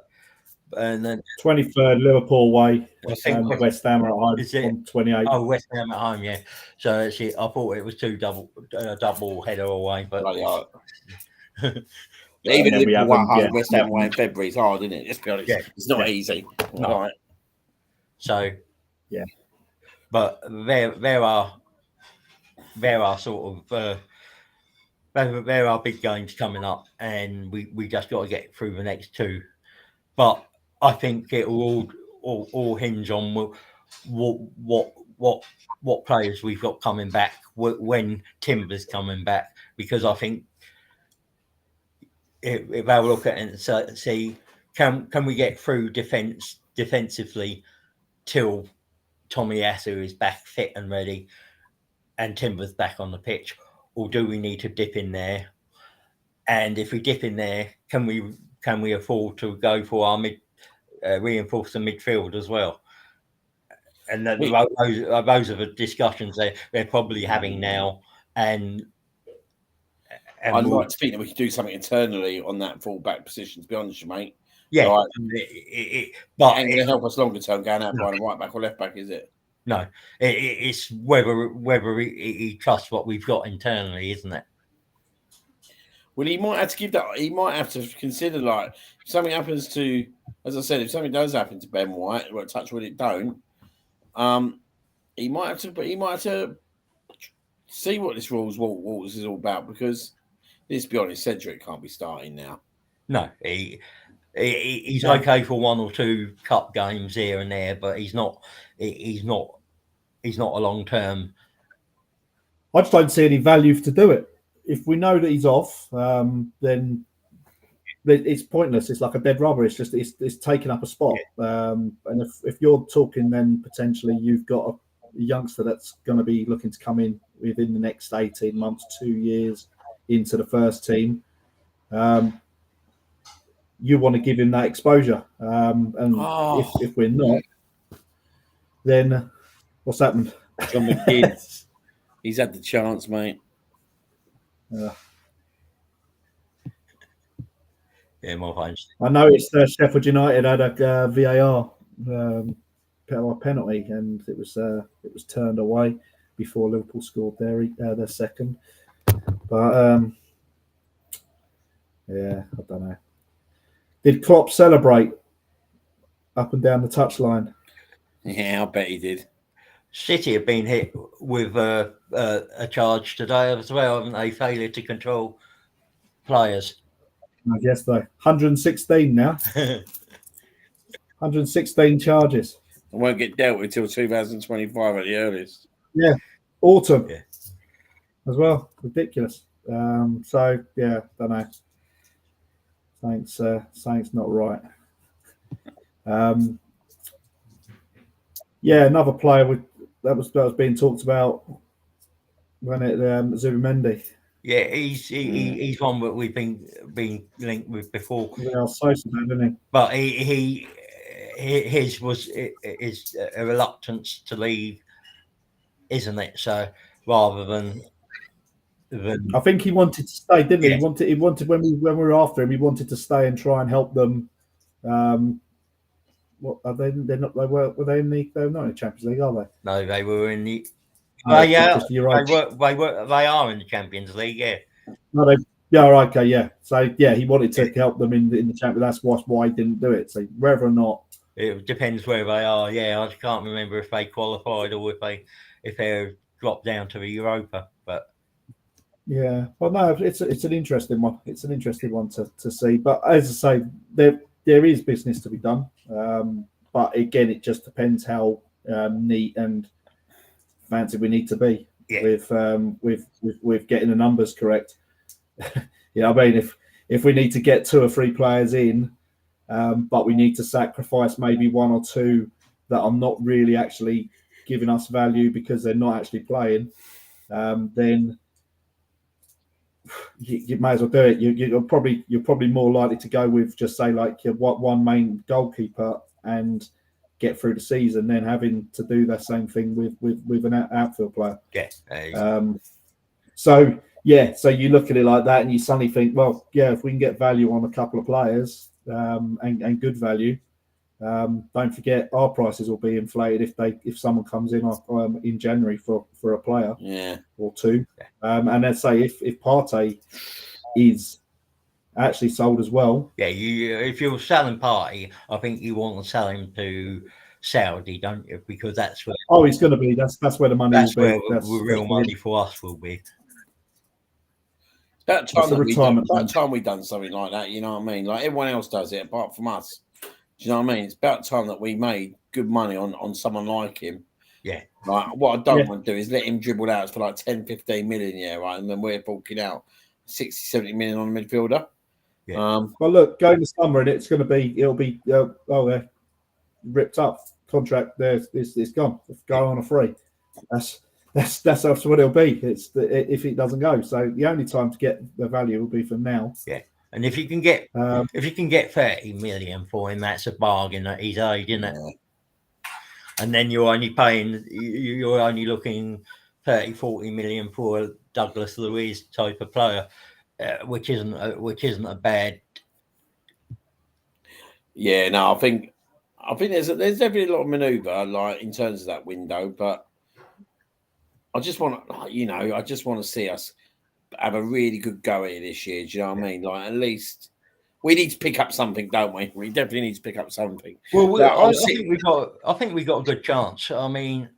And then 23rd Liverpool away, West Ham are at home on 28th. Oh, West Ham at home, yeah. So actually, I thought it was 2 double header away, but even West Ham away in February is hard, isn't it? Let's be honest, it's not easy. No. Right. So but there are sort of there are big games coming up, and we just got to get through the next 2. But I think it will all hinge on what players we've got coming back when Timber's coming back, because I think if I look at it and see can we get through defensively till Tommy Asu is back fit and ready and Timber's back on the pitch, or do we need to dip in there? And if we dip in there, can we afford to go for our reinforce the midfield as well? And those are the discussions they're probably having now. And I'd like to think that we could do something internally on that full back position, to be honest with you, mate. Yeah, Like, but ain't going to help us longer term going out buying a right back or left back, is it? No, it's whether he trusts what we've got internally, isn't it? Well, he might have to give that. He might have to consider, like, if something happens to, as I said, if something does happen to Ben White, well, touch wood it don't. He might have to, but he might have to see what this Walters is all about, because let's be honest, Cedric can't be starting now. No, he's okay for one or two cup games here and there, but he's not a long term. I just don't see any value to do it. If we know that he's off, then it's pointless. It's like a dead rubber. It's just it's taking up a spot. And if you're talking, then potentially you've got a youngster that's going to be looking to come in within the next 18 months, 2 years into the first team. You want to give him that exposure. And if we're not, then what's happened? John McGinn, he's had the chance, mate. Yeah, more fines. I noticed Sheffield United had a VAR penalty, and it was turned away before Liverpool scored their second. But yeah, I don't know. Did Klopp celebrate up and down the touchline? Yeah, I bet he did. City have been hit with a charge today as well, haven't they? Failure to control players. I guess though, 116 now. 116 charges. It won't get dealt with until 2025 at the earliest. Yeah, autumn as well. Ridiculous. So yeah, don't know. Something's not right. Yeah, another player that was being talked about when it Zubimendi. Yeah, he's one that we've been linked with before. Real Sosa, didn't he? But his was a reluctance to leave, isn't it? So rather than I think he wanted to stay, didn't he? He wanted when we were after him, he wanted to stay and try and help them. What are they? They're not. They were not in the Champions League, are they? No, they were in the. They are in the Champions League. Yeah. No, okay, yeah. So yeah, he wanted to help them in the Champions. That's why he didn't do it. So whether or not it depends where they are. Yeah, I can't remember if they qualified or if they dropped down to the Europa. But yeah, well, no, it's an interesting one. It's an interesting one to see. But as I say, there is business to be done. But again, it just depends how neat and fancy we need to be with getting the numbers correct. You know what I mean? If we need to get 2 or 3 players in, but we need to sacrifice maybe 1 or 2 that are not really actually giving us value because they're not actually playing, then you may as well do it. You're probably more likely to go with just say like one main goalkeeper and get through the season than having to do that same thing with an outfield player. So you look at it like that and you suddenly think, well, yeah, if we can get value on a couple of players and good value, don't forget our prices will be inflated if someone comes in January for a player or 2. And let's say if Partey is actually sold as well. Yeah, if you're selling Partey, I think you want to sell him to Saudi, don't you? Because that's where he's going to be. That's where the money will be. That's where real money for us will be. About time we've done something like that, you know what I mean? Like everyone else does it, apart from us. Do you know what I mean? It's about time that we made good money on someone like him. Yeah. Like what I don't want to do is let him dribble out for like 10, 15 million, right? And then we're forking out 60, 70 million on a midfielder. Yeah. Well, look, going to summer and it'll be ripped up contract. It's gone. It's going on a free. That's what it'll be. It's if it doesn't go. So the only time to get the value will be from now. Yeah. And if you can get 30 million for him, that's a bargain at his age, isn't it? Yeah. And then you're only looking 30, 40 million for a Douglas Luiz type of player, which isn't a bad. Yeah, no, I think there's definitely a lot of manoeuvre, like in terms of that window, but I just want to see us have a really good go at it this year. Do you know what I mean? Like, at least we need to pick up something, don't we? We definitely need to pick up something. Well, I think we got a good chance. I mean,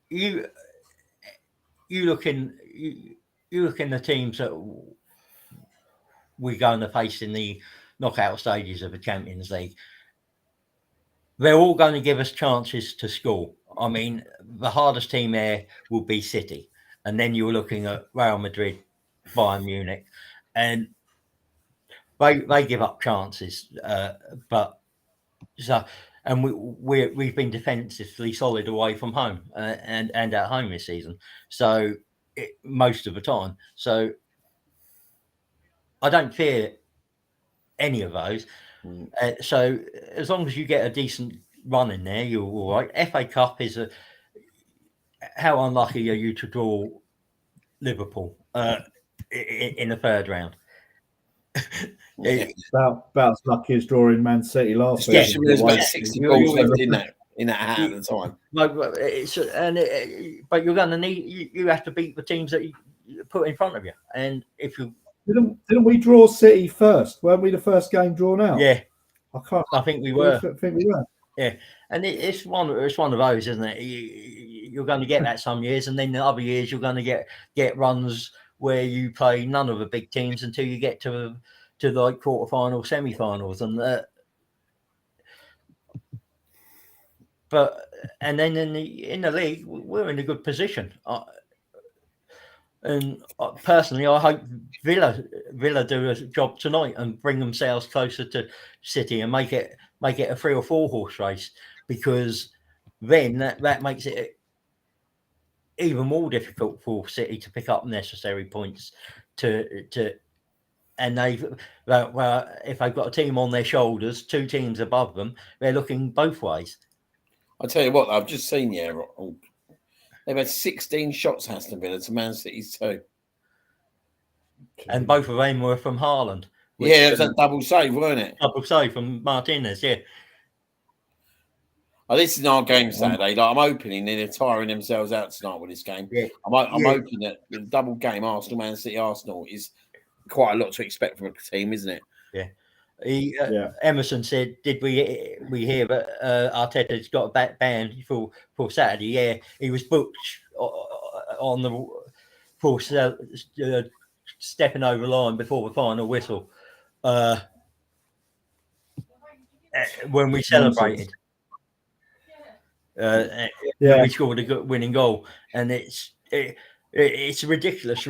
you look in the teams that we're going to face in the knockout stages of the Champions League. They're all going to give us chances to score. I mean, the hardest team there will be City, and then you're looking at Real Madrid, Bayern Munich, and they give up chances. And we've been defensively solid away from home and at home this season. So most of the time, so I don't fear any of those. So as long as you get a decent run in there, you're all right. FA Cup is how unlucky are you to draw Liverpool in the third round? About as lucky as drawing Man City last season. There's about 60 goals left in that hat at the time. But you're going to need you have to beat the teams that you put in front of you, and if you didn't we draw City first? Weren't we the first game drawn out? Yeah, I think we were. I think we were. Yeah, and it's one of those, isn't it? You're going to get that some years, and then the other years you're going to get runs where you play none of the big teams until you get to like quarterfinals, semi-finals, and and then in the league we're in a good position. And personally, I hope Villa do a job tonight and bring themselves closer to City and make it a 3 or 4 horse race, because then that makes it even more difficult for City to pick up necessary points and if they've got a team on their shoulders, 2 teams above them, they're looking both ways. I tell you what, I've just seen they've had 16 shots, Aston Villa, to Man City's 2. And both of them were from Haaland. Yeah, it was a double save, weren't it? Double save from Martinez, yeah. Oh, this is our game Saturday. Like, I'm hoping they're tiring themselves out tonight with this game. Yeah. I'm hoping that the double game, Man City, Arsenal, is quite a lot to expect from a team, isn't it? Yeah. Emerson said, "Did we hear that Arteta's got a ban for Saturday?" Yeah, he was booked on for stepping over the line before the final whistle when we celebrated. We scored a good winning goal, and it's ridiculous.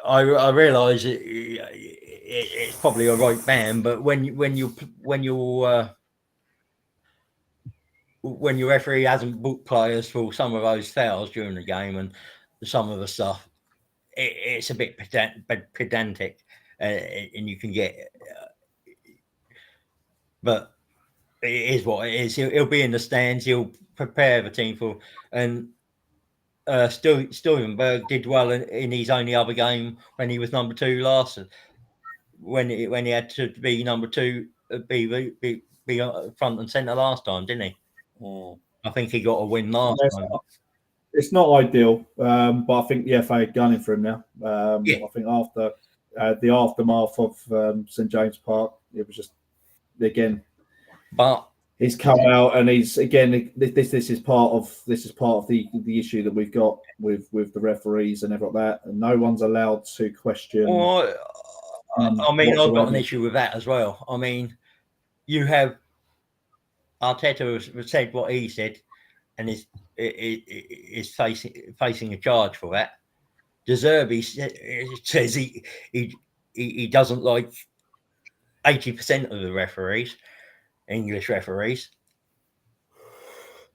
I realise it's probably a right ban, but when your referee hasn't booked players for some of those fouls during the game and some of the stuff, it's a bit pedantic, and you can get. But it is what it is. He'll be in the stands. He'll prepare the team for and. Stuivenberg did well in his only other game when he was number 2 last, when he had to be number 2, be front and centre last time, didn't he? I think he got a win last time. It's not ideal, but I think the FA are gunning for him now. I think after the aftermath of St James Park, it was just again. But he's come out and he's again. This is part of the issue that we've got with the referees and everything like that, and no one's allowed to question. Well, I mean, I've got an issue with that as well. I mean, you have Arteta said what he said, and is facing a charge for that. De Zerbi says he doesn't like 80% of the referees. English referees,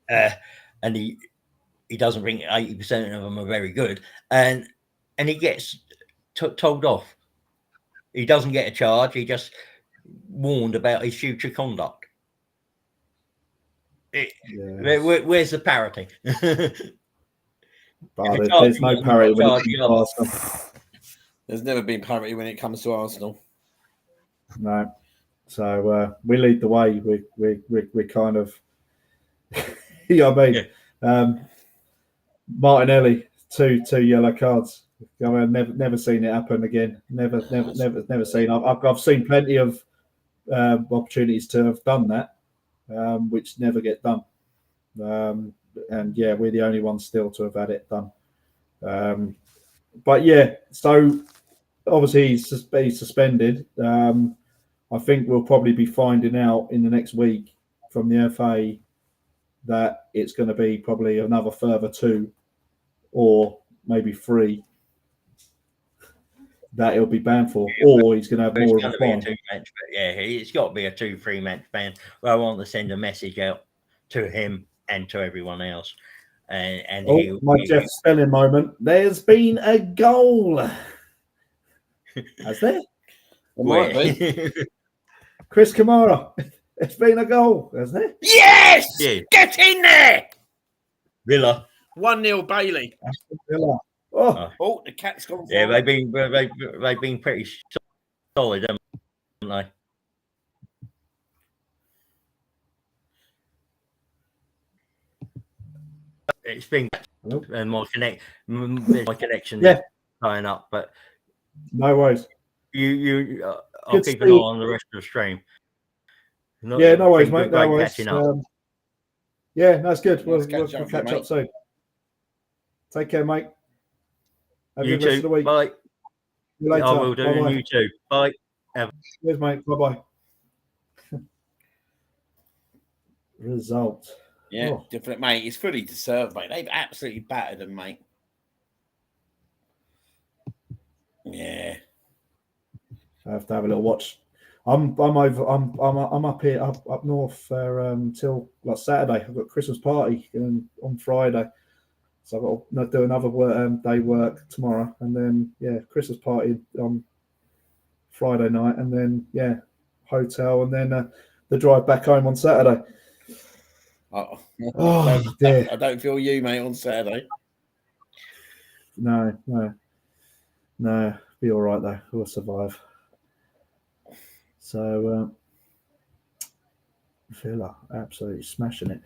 and he doesn't think 80% of them are very good, and he gets told off. He doesn't get a charge. He just warned about his future conduct. Where's the parity? There's no parity when it comes to Arsenal. There's never been parity when it comes to Arsenal. No. So we lead the way. We kind of, you know what I mean? Yeah. Martinelli, two yellow cards. I've never seen it happen again. Never seen. I've seen plenty of opportunities to have done that, which never get done. And yeah, we're the only ones still to have had it done. But yeah, so obviously he's suspended. I think we'll probably be finding out in the next week from the FA that it's going to be probably another further 2 or maybe 3 that he'll be banned for, or he's going to have more of a fine. But yeah, it's got to be a 2-3 match ban. Well, I want to send a message out to him and to everyone else. And Jeff Stelling moment. There's been a goal. Has there? Chris Kamara. It's been a goal, hasn't it? Yes! Yeah. Get in there! Villa. 1-0 Bailey. Villa. Oh, the cat's gone. Yeah, they've been pretty solid, haven't they? It's been and my connection tying up, but no worries. I'll keep an eye on the rest of the stream. No worries, mate. No worries. Yeah, that's good. We'll catch up soon. Take care, mate. Have you a good rest of the week. Bye. See you later. I will do. And you too. Bye. Cheers, mate. Bye-bye. Result. Yeah, different, mate. It's fully deserved, mate. They've absolutely battered them, mate. Yeah. I have to have a little watch. I'm up here up north till like Saturday. I've got a Christmas party on Friday, so I've got to do another day work tomorrow, and then Christmas party on Friday night, and then hotel, and then the drive back home on Saturday. Dear. I don't feel you, mate, on Saturday. No. Be all right though. We'll survive. So, Villa absolutely smashing it.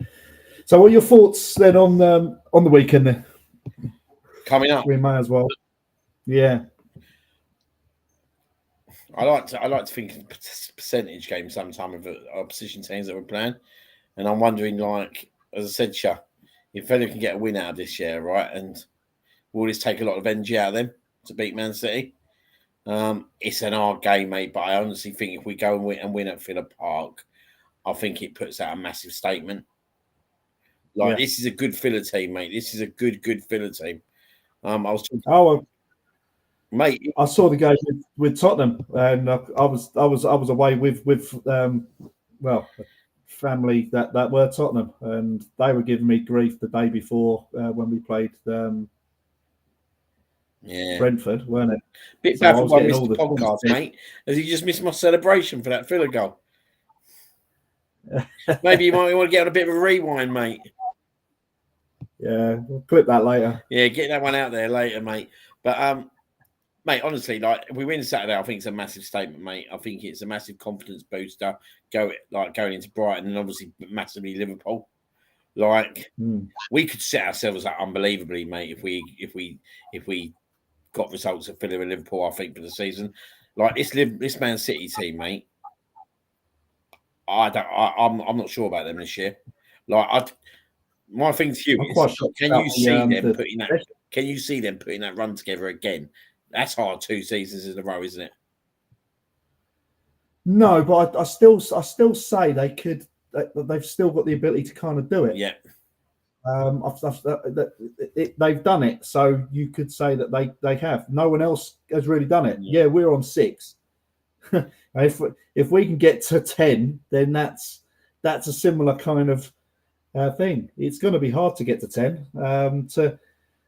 So, what are your thoughts then on the weekend then? Coming up, we may as well. Yeah, I like to think of percentage games sometime of opposition teams that we're playing, and I'm wondering, like as I said, if Villa can get a win out of this year, right, and will this take a lot of energy out of them to beat Man City? It's an hard game, mate, but I honestly think if we go and win at Villa Park, I think it puts out a massive statement. This is a good Villa team, mate. This is a good Villa team. Mate, I saw the game with Tottenham, and I was away with family that were Tottenham, and they were giving me grief the day before when we played. Brentford, weren't it? Bit bad for I missed the podcast, mate. Has he just missed my celebration for that Villa goal? Maybe you might want to get on a bit of a rewind, mate. Yeah, we'll clip that later. Yeah, get that one out there later, mate. But mate, honestly, if we win Saturday, I think it's a massive statement, mate. I think it's a massive confidence booster. Going into Brighton and obviously massively Liverpool. We could set ourselves up unbelievably, mate, if we got results at Villa and Liverpool, I think, for the season. This Man City team, mate. I'm not sure about them this year. My thing to you is, can you see them putting that run together again? That's hard 2 seasons in a row, isn't it? No, but I still say they could. They've still got the ability to kind of do it. Yeah. They've done it, so you could say that they have. No one else has really done it. Yeah, we're on 6. If we can get to 10, then that's a similar kind of thing. It's going to be hard to get to 10.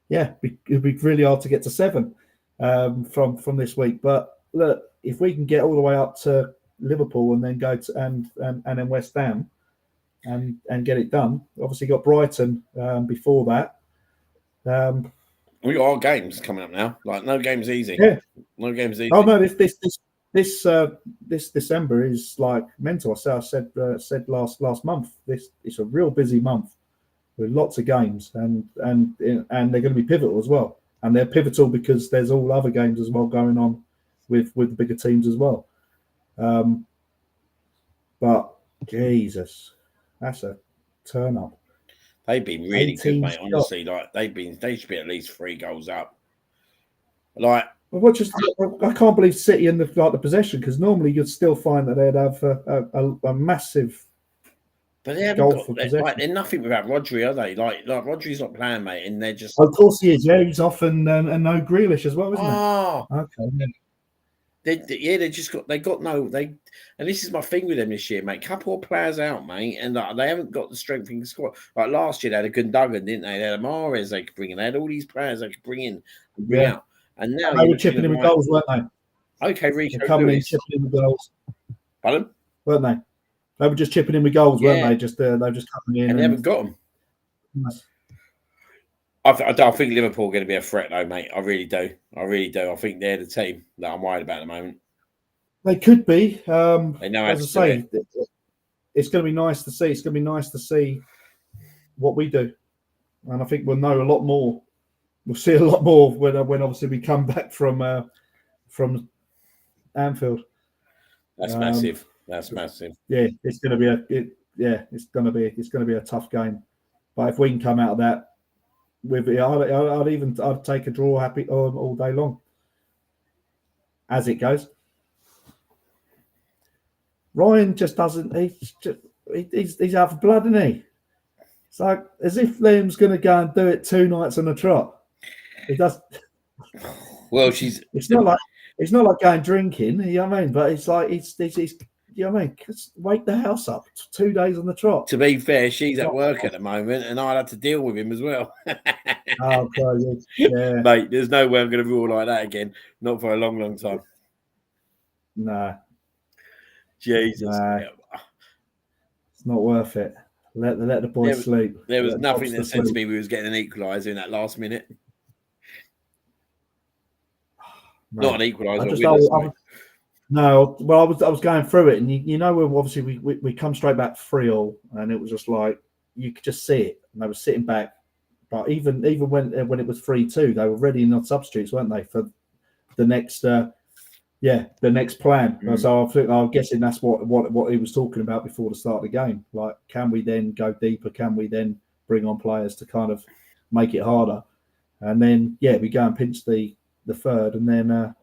It'd be really hard to get to 7 from this week. But look, if we can get all the way up to Liverpool and then go to and then West Ham. And get it done. Obviously, got Brighton before that. We got our games coming up now. No game's easy. Yeah, no game's easy. Oh no, this this December is like mental. I said last month. It's a real busy month with lots of games, and they're going to be pivotal as well. And they're pivotal because there's all other games as well going on with the bigger teams as well. But Jesus, that's a turn up. They've been really good, mate. shots. Honestly, like they should be at least 3 goals up. Like, I can't believe City in the possession, because normally you'd still find that they'd have a massive. But they haven't got they're nothing without Rodri, are they? Like Rodri's not playing, mate, and they're just. Of course he is. Yeah, he's off, and no Grealish as well, isn't he? Okay. And this is my thing with them this year, mate. Couple of players out, mate, and they haven't got the strength in the squad. Like last year, they had a Gundogan, didn't they? They had a Mahrez they could bring in. They had all these players they could bring in and bring out. And now they were chipping in with goals, weren't they? Okay, Rico coming in, chipping in with goals. Pardon? Weren't they? They were just chipping in with goals, weren't they? They're just coming in, and they haven't got them. Nice. I don't think Liverpool are going to be a threat, though, mate. I really do. I think they're the team that I'm worried about at the moment. They could be. They know how to say it's going to be nice to see. It's going to be nice to see what we do, and I think we'll know a lot more. We'll see a lot more when obviously we come back from Anfield. That's massive. That's massive. Yeah, it's going to be a tough game. But if we can come out of that with it, I'd take a draw happy all day long. As it goes, Ryan just doesn't. He's out of blood, isn't he? It's like as if Liam's going to go and do it 2 nights on a trot. He does. Well, It's not like going drinking. You know what I mean? But it's like it's you know what I mean? Wake the house up. 2 days on the trot. To be fair, she's at work at the moment, and I'll have to deal with him as well. Oh, God, yeah. Mate, there's no way I'm going to rule like that again. Not for a long, long time. Nah. Jesus. Nah. It's not worth it. Let the boys sleep. There was nothing that said to me we was getting an equaliser in that last minute. No. Not an equaliser. No, well, I was going through it, and you know, obviously we come straight back 3-3, and it was just like you could just see it, and they were sitting back. But even when it was 3-2, they were ready on substitutes, weren't they, for the next the next plan? So I'm guessing that's what he was talking about before the start of the game. Like, can we then go deeper? Can we then bring on players to kind of make it harder? And then we go and pinch the third, and then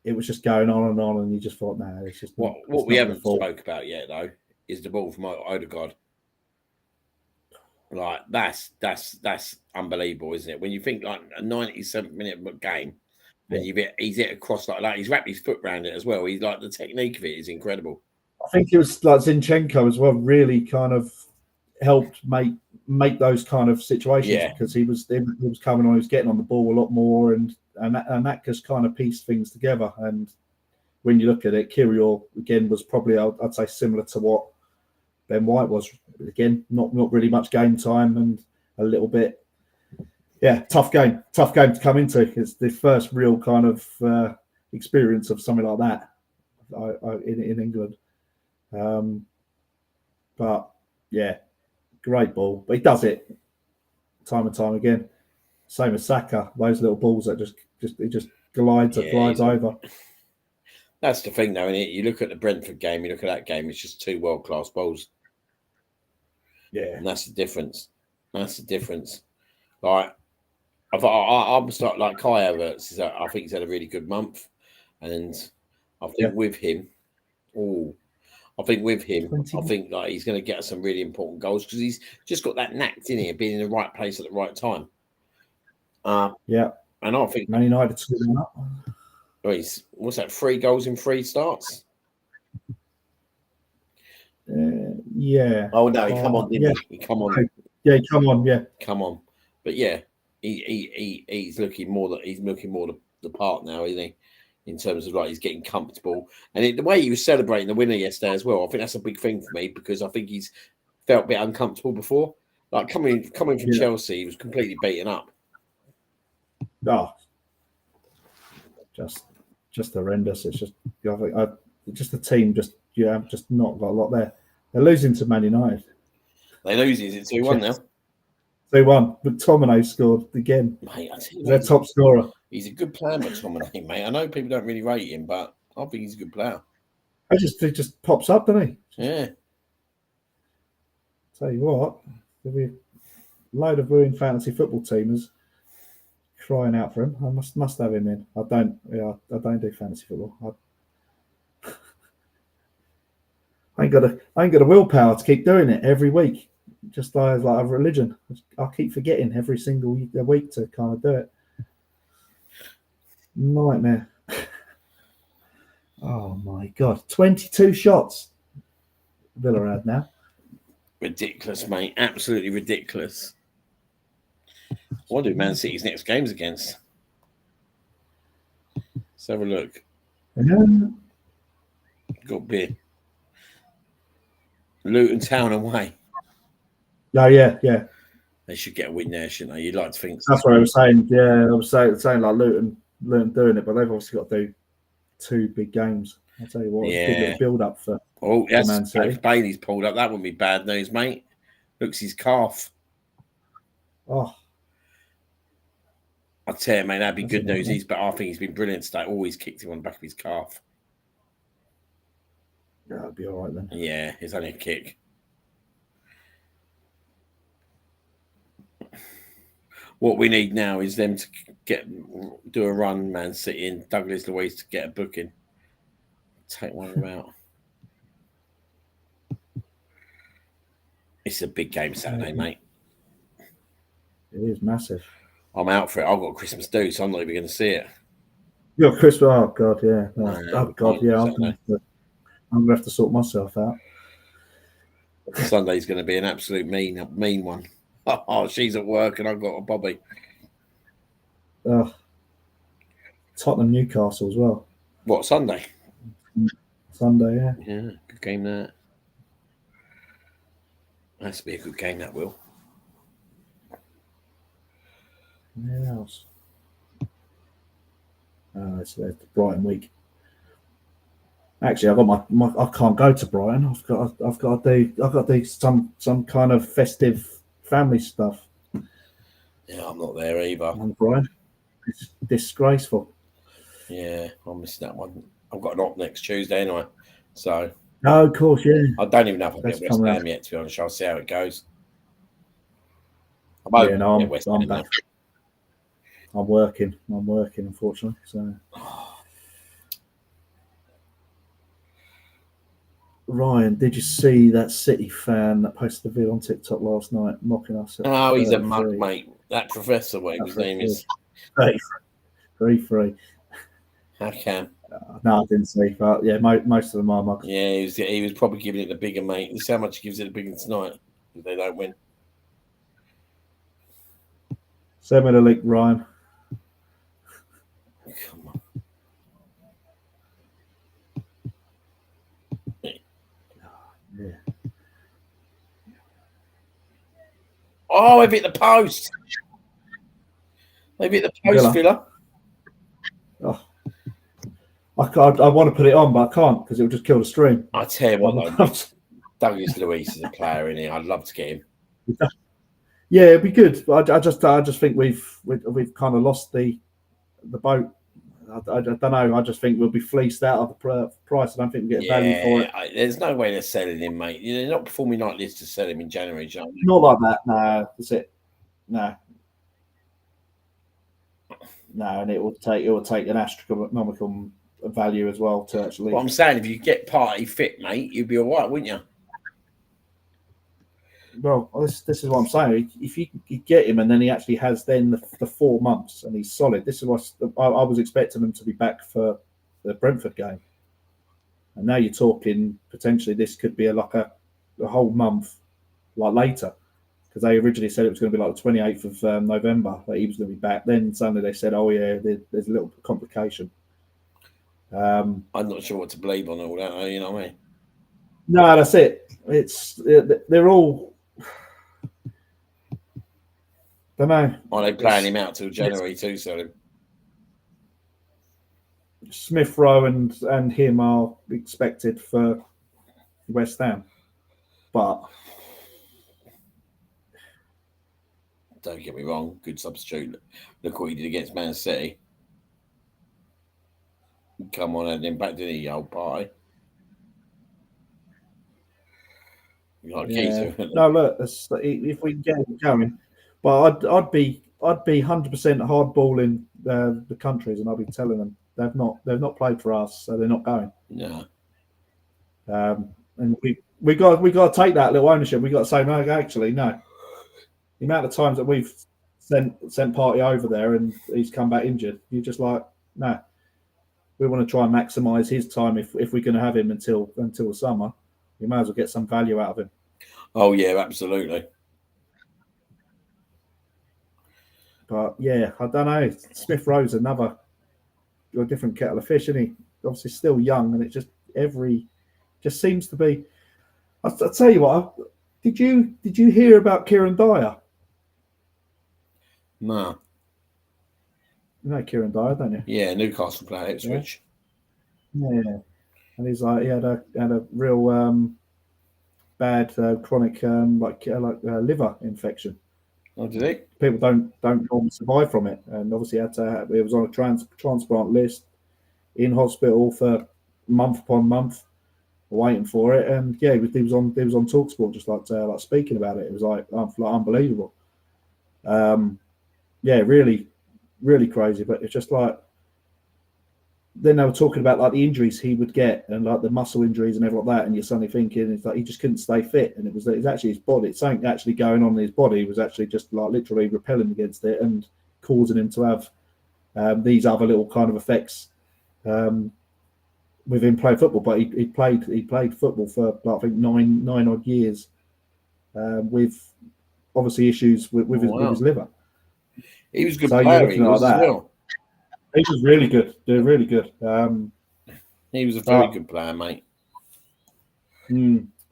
it was just going on, and you just thought, no, it's just what we haven't spoke about yet though is the ball from Odegaard. Like that's unbelievable, isn't it? When you think like a 97th minute game, and he's hit across like that, he's wrapped his foot around it as well. He's like the technique of it is incredible. I think it was like Zinchenko as well, really kind of helped make those kind of situations because he was coming on, he was getting on the ball a lot more, and that just kind of pieced things together. And when you look at it, Kirill again was probably I'd say similar to what Ben White was. Again, not really much game time, and a little bit tough game to come into. It's the first real kind of experience of something like that in England. But great ball, but he does it time and time again. Same as Saka, those little balls that just glides over. That's the thing, though, isn't it? You look at the Brentford game, you look at that game, it's just 2 world-class balls. Yeah, and that's the difference. Like, I'm starting like Kai Havertz. I think he's had a really good month, and I think with him, I think like he's going to get us some really important goals because he's just got that knack, didn't he, of being in the right place at the right time. And I think Man United scoring up. What's that? 3 goals in 3 starts. Oh no, he come on, didn't he? He come on. Yeah, come on. Yeah, come on. But he's looking more the part now, isn't he? In terms of like he's getting comfortable, and the way he was celebrating the winner yesterday as well. I think that's a big thing for me because I think he's felt a bit uncomfortable before. Like coming from Chelsea, he was completely beaten up. Oh, just just horrendous. It's just just the team just not got a lot there. They're losing to Man United. They lose. Is it 2-1 now? 2-1, but Tominay scored again. Mate, I tell you, Their top scorer. He's a good player, McTominay, mate. I know people don't really rate him, but I think he's a good player. He just pops up, doesn't he? Yeah. Tell you what, there'll be a load of ruined fantasy football teamers crying out for him. I must have him in. I don't do fantasy football. I ain't got a willpower to keep doing it every week. Just like a religion. I keep forgetting every single week to kind of do it. Nightmare. Oh my God. 22 shots Villa had now. Ridiculous, mate. Absolutely ridiculous. What do Man City's next games against? Let's have a look. Got beer. Luton Town away. Oh, yeah. They should get a win there, shouldn't they? You'd like to think so. That's what I was saying. Yeah, I was saying like Luton doing it, but they've obviously got to do 2 big games. I'll tell you what, it's a big little build up for Man City. If Bailey's pulled up, that wouldn't be bad news, mate. Looks his calf. Oh, I tell you, mate, that'd be good news. I think he's been brilliant today. Always kicked him on the back of his calf. yeah, that'll be all right then. Yeah, it's only a kick. What we need now is them to do a run, Man City, and Douglas Luiz to get a booking. Take one of them out. It's a big game Saturday, mate. It is massive. I'm out for it. I've got Christmas due, so I'm not even going to see it. You got Christmas. Oh God, yeah. No, I'm gonna have to sort myself out. Sunday's going to be an absolute mean one. Oh, she's at work and I've got a Bobby. Tottenham Newcastle as well. What, Sunday? Sunday, yeah. Yeah, good game that. That's to be a good game, that will. Where else? It's the Brighton week. Actually, I've got my I can't go to Brighton. I've got to do some kind of festive family stuff. Yeah, I'm not there either. On Brighton. It's disgraceful. Yeah, I'm missing that one. I've got an op next Tuesday anyway. So oh, of course, yeah. I don't even know if I'll get West Ham yet, to be honest. I'll see how it goes. I'm working, unfortunately. So Ryan, did you see that City fan that posted a video on TikTok last night mocking us? Oh, he's a mug, mate. That professor, whatever his name is. 3-3. How can? No, I didn't see, but yeah, most of them are mugs. Yeah, he was probably giving it the bigger, mate. This is how much he gives it the bigger tonight if they don't win. Send me the link, Ryan. Come on. Yeah. Oh, they've hit the post. They've hit the post, Villa. Oh. I want to put it on, but I can't because it will just kill the stream. I tell you what, Douglas Luiz is a player in here. I'd love to get him. Yeah, it'd be good. But I just think we've kind of lost the boat. I don't know. I just think we'll be fleeced out of the price. I don't think we get value for it. There's no way they're selling him, mate. They're not performing like this to sell him in January. You know? Not like that. No, that's it. No, and it will take an astronomical value as well to actually. What I'm saying, if you get Party fit, mate, you'd be all right, wouldn't you? Well, this is what I'm saying. If you get him and then he actually has then the 4 months and he's solid, this is what I was expecting him to be back for the Brentford game. And now you're talking potentially this could be like a whole month like later because they originally said it was going to be like the 28th of November that he was going to be back. Then suddenly they said, oh, yeah, there's a little complication. I'm not sure what to believe on all that, you know what I mean? No, that's it. They're all... Don't know. Are they playing him out till January too, so? Smith Rowe and him are expected for West Ham, but don't get me wrong, good substitute. Look what he did against Man City. Come on, and impact, didn't he, old pie? Yeah. No, look, if we can get it going, but I'd be 100% hardballing the countries, and I'd be telling them they've not played for us, so they're not going. No. And we got to take that little ownership. We got to say no, actually no. The amount of times that we've sent Party over there and he's come back injured, you're just like, no. We want to try and maximise his time if we're going to have him until the summer. You may as well get some value out of him. Oh yeah, absolutely. But yeah, I don't know. Smith Rowe's a different kettle of fish, isn't he? Obviously still young, and it just seems to be. I'll tell you what. Did you hear about Kieran Dyer? No. You know Kieran Dyer, don't you? Yeah, Newcastle player, Ipswich. Yeah. And he's like he had a real bad chronic liver infection. Oh, did he? People don't normally survive from it, and obviously it was on a transplant list, in hospital for month upon month, waiting for it. And yeah, he was on TalkSport just like speaking about it. It was like unbelievable. Yeah, really, really crazy. But it's just like then they were talking about like the injuries he would get and like the muscle injuries and everything like that, and you're suddenly thinking it's like he just couldn't stay fit, and it's actually his body. It's something actually going on in his body. It was actually just like literally repelling against it and causing him to have these other little kind of effects with him playing football. But he played football for like, I think nine odd years with obviously issues with his liver. He was a good So player. you're looking like that. Well. He was really good. Really good. He was a very good player, mate.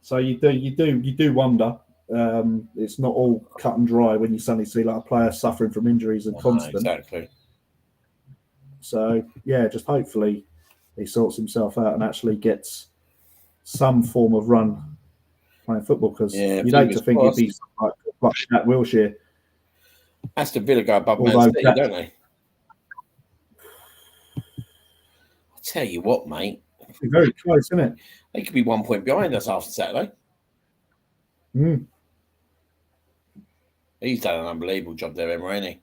So you do wonder. It's not all cut and dry when you suddenly see like a player suffering from injuries and constant. Exactly. So yeah, just hopefully he sorts himself out and actually gets some form of run playing football, because you'd hate to think he'd be like Jack Wilshere. Aston Villa go above Man City, don't they? I'll tell you what, mate. It's very close, isn't it? They could be 1 point behind us after Saturday. He's done an unbelievable job there, Emery, hasn't he?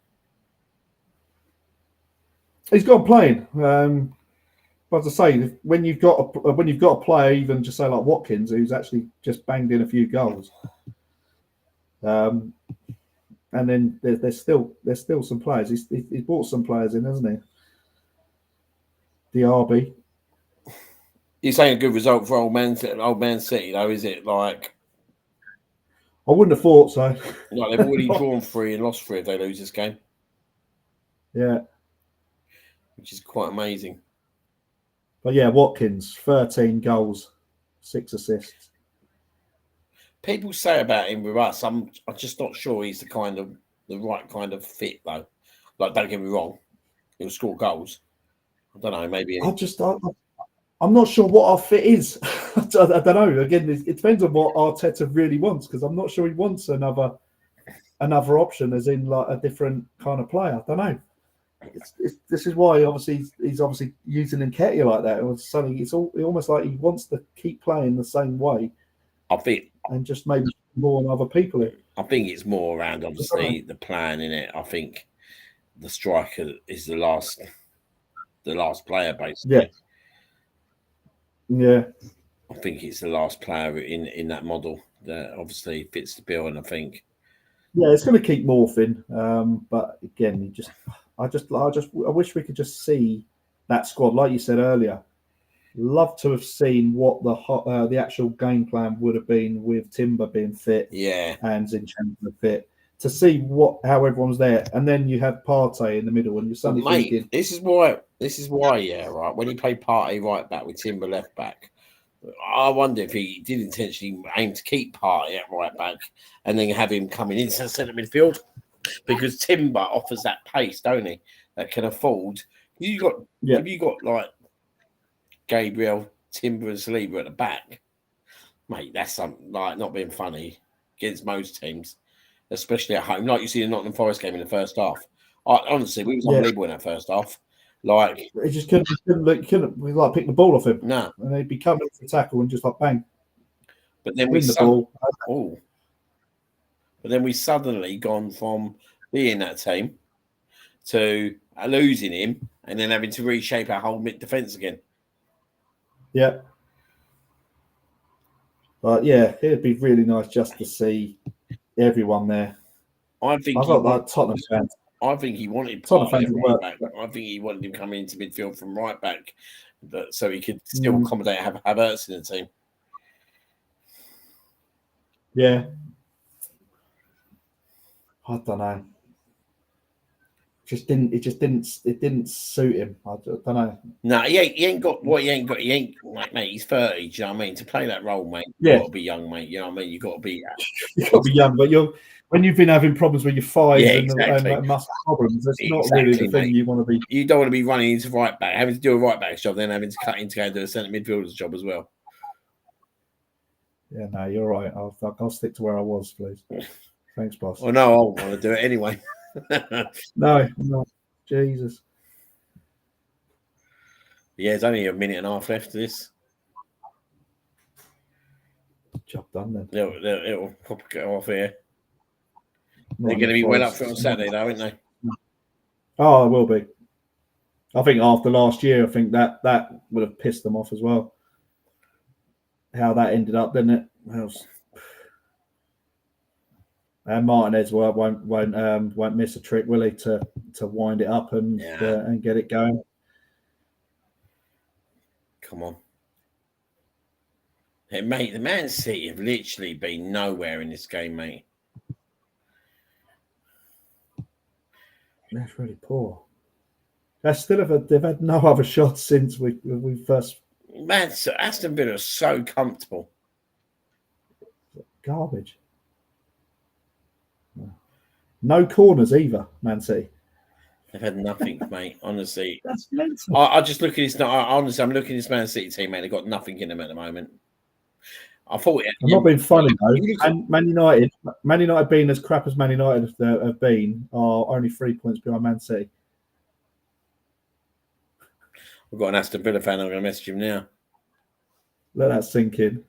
He's got playing. But as I say, when you've got a player, even just say like Watkins, who's actually just banged in a few goals, and then there's still some players. He's brought some players in, hasn't he? Diaby. You're saying a good result for old Man City, though, is it? Like, I wouldn't have thought so. Like they've already drawn 3 and lost 3 if they lose this game. Yeah, which is quite amazing. But yeah, Watkins, 13 goals, 6 assists. People say about him with us, I'm just not sure he's the right kind of fit though. Like, don't get me wrong, he'll score goals. I don't know, maybe. I'm not sure what our fit is. I don't know. Again, it depends on what Arteta really wants, because I'm not sure he wants another option, as in like a different kind of player. I don't know. This is why he's obviously using Nketiah like that. It's almost like he wants to keep playing the same way. I think, and just maybe more on other people. I think it's more around obviously the plan in it. I think the striker is the last player basically. Yeah. I think it's the last player in that model that obviously fits the bill, and I think. Yeah, it's going to keep morphing, but again, I wish we could just see that squad, like you said earlier. Love to have seen what the actual game plan would have been with Timber being fit, and Zinchenko fit, to see how everyone's there, and then you have Partey in the middle, and you're suddenly thinking, this is why, right. When he played Partey right back with Timber left back, I wonder if he did intentionally aim to keep Partey at right back and then have him coming into the centre midfield, because Timber offers that pace, don't he? That can afford. If you got like Gabriel, Timber, and Saliba at the back, mate, that's something like not being funny against most teams, especially at home. Like you see the Nottingham Forest game in the first half. Honestly, we was unbelievable in that first half. Like he just couldn't we like pick the ball off him. No, and he'd be coming for tackle and just like bang. But then win the ball. But then we suddenly gone from being that team to losing him and then having to reshape our whole mid defence again. Yeah. But yeah, it'd be really nice just to see everyone there. I think Tottenham fans. I think he wanted Tottenham fans right back. I think he wanted him coming into midfield from right back, so he could still accommodate Havertz in the team. Yeah. I don't know. It didn't suit him. I don't know. No, he ain't got what he ain't got. He ain't like, mate, he's 30. Do you know what I mean? To play that role, mate, you got to be young, mate. You know what I mean? You got to be young, but when you've been having problems with your thighs and muscle problems, that's not really the thing you want to be. You don't want to be running into right back, having to do a right back's job, then having to cut in to go and do a centre midfielder's job as well. Yeah, no, you're right. I'll stick to where I was, please. Thanks, boss. Well, no, I want to do it anyway. No, Jesus. Yeah, there's only a minute and a half left of this. Job done then. It'll probably get off here. They're going to be well up for it on Saturday, though, aren't they? Oh, it will be. I think after last year, I think that would have pissed them off as well. How that ended up, didn't it? And Martinez won't miss a trick, will he, to wind it up and get it going? Come on. Hey, mate, the Man City have literally been nowhere in this game, mate. That's really poor. They've had no other shots since we first. Man, Aston Villa are so comfortable. Garbage. No corners either, Man City. They've had nothing, mate. Honestly, that's mental. I just look at this. Honestly, I'm looking at this Man City team, mate. They've got nothing in them at the moment. I thought I'm not being funny though. And Man United being as crap as Man United have been, are only 3 points behind Man City. We've got an Aston Villa fan. I'm going to message him now. Let that sink in.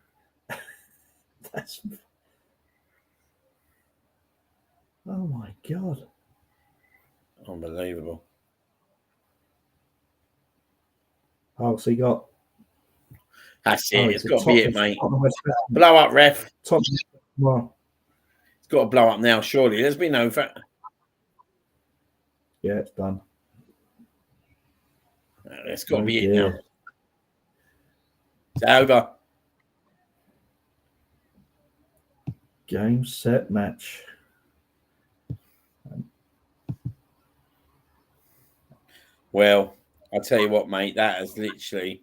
Oh my God. Unbelievable. Oh, so you got. That's it. It's got to be it, mate. Blow up, ref. Well, it's got to blow up now, surely. There's been no fact. Yeah, it's done. It's got to be it now. It's over. Game, set, match. Well, I'll tell you what, mate, that's literally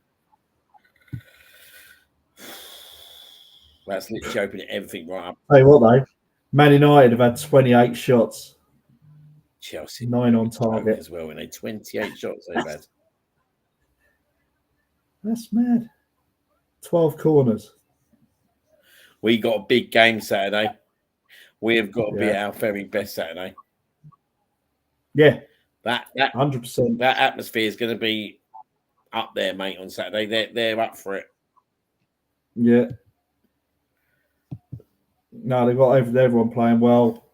opening everything right up. Tell you what, though, Man United have had 28 shots. Chelsea 9 on target as well, and they 28 shots they've had. That's mad. 12 corners. We got a big game Saturday. We have got to be at our very best Saturday. Yeah. That 100%. That atmosphere is going to be up there, mate, on Saturday. They're up for it. Yeah. No, they've got everyone playing well.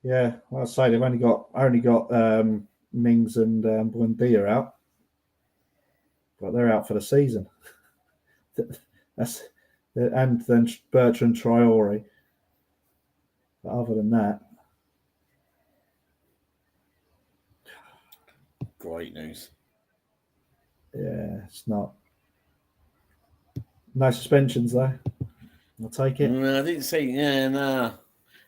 Yeah, well, I say they've only got Mings and Buendia out, but they're out for the season. And then Bertrand Traore. But other than that, great news. Yeah, it's not. No suspensions though. I'll take it. No, I didn't see. Yeah, no.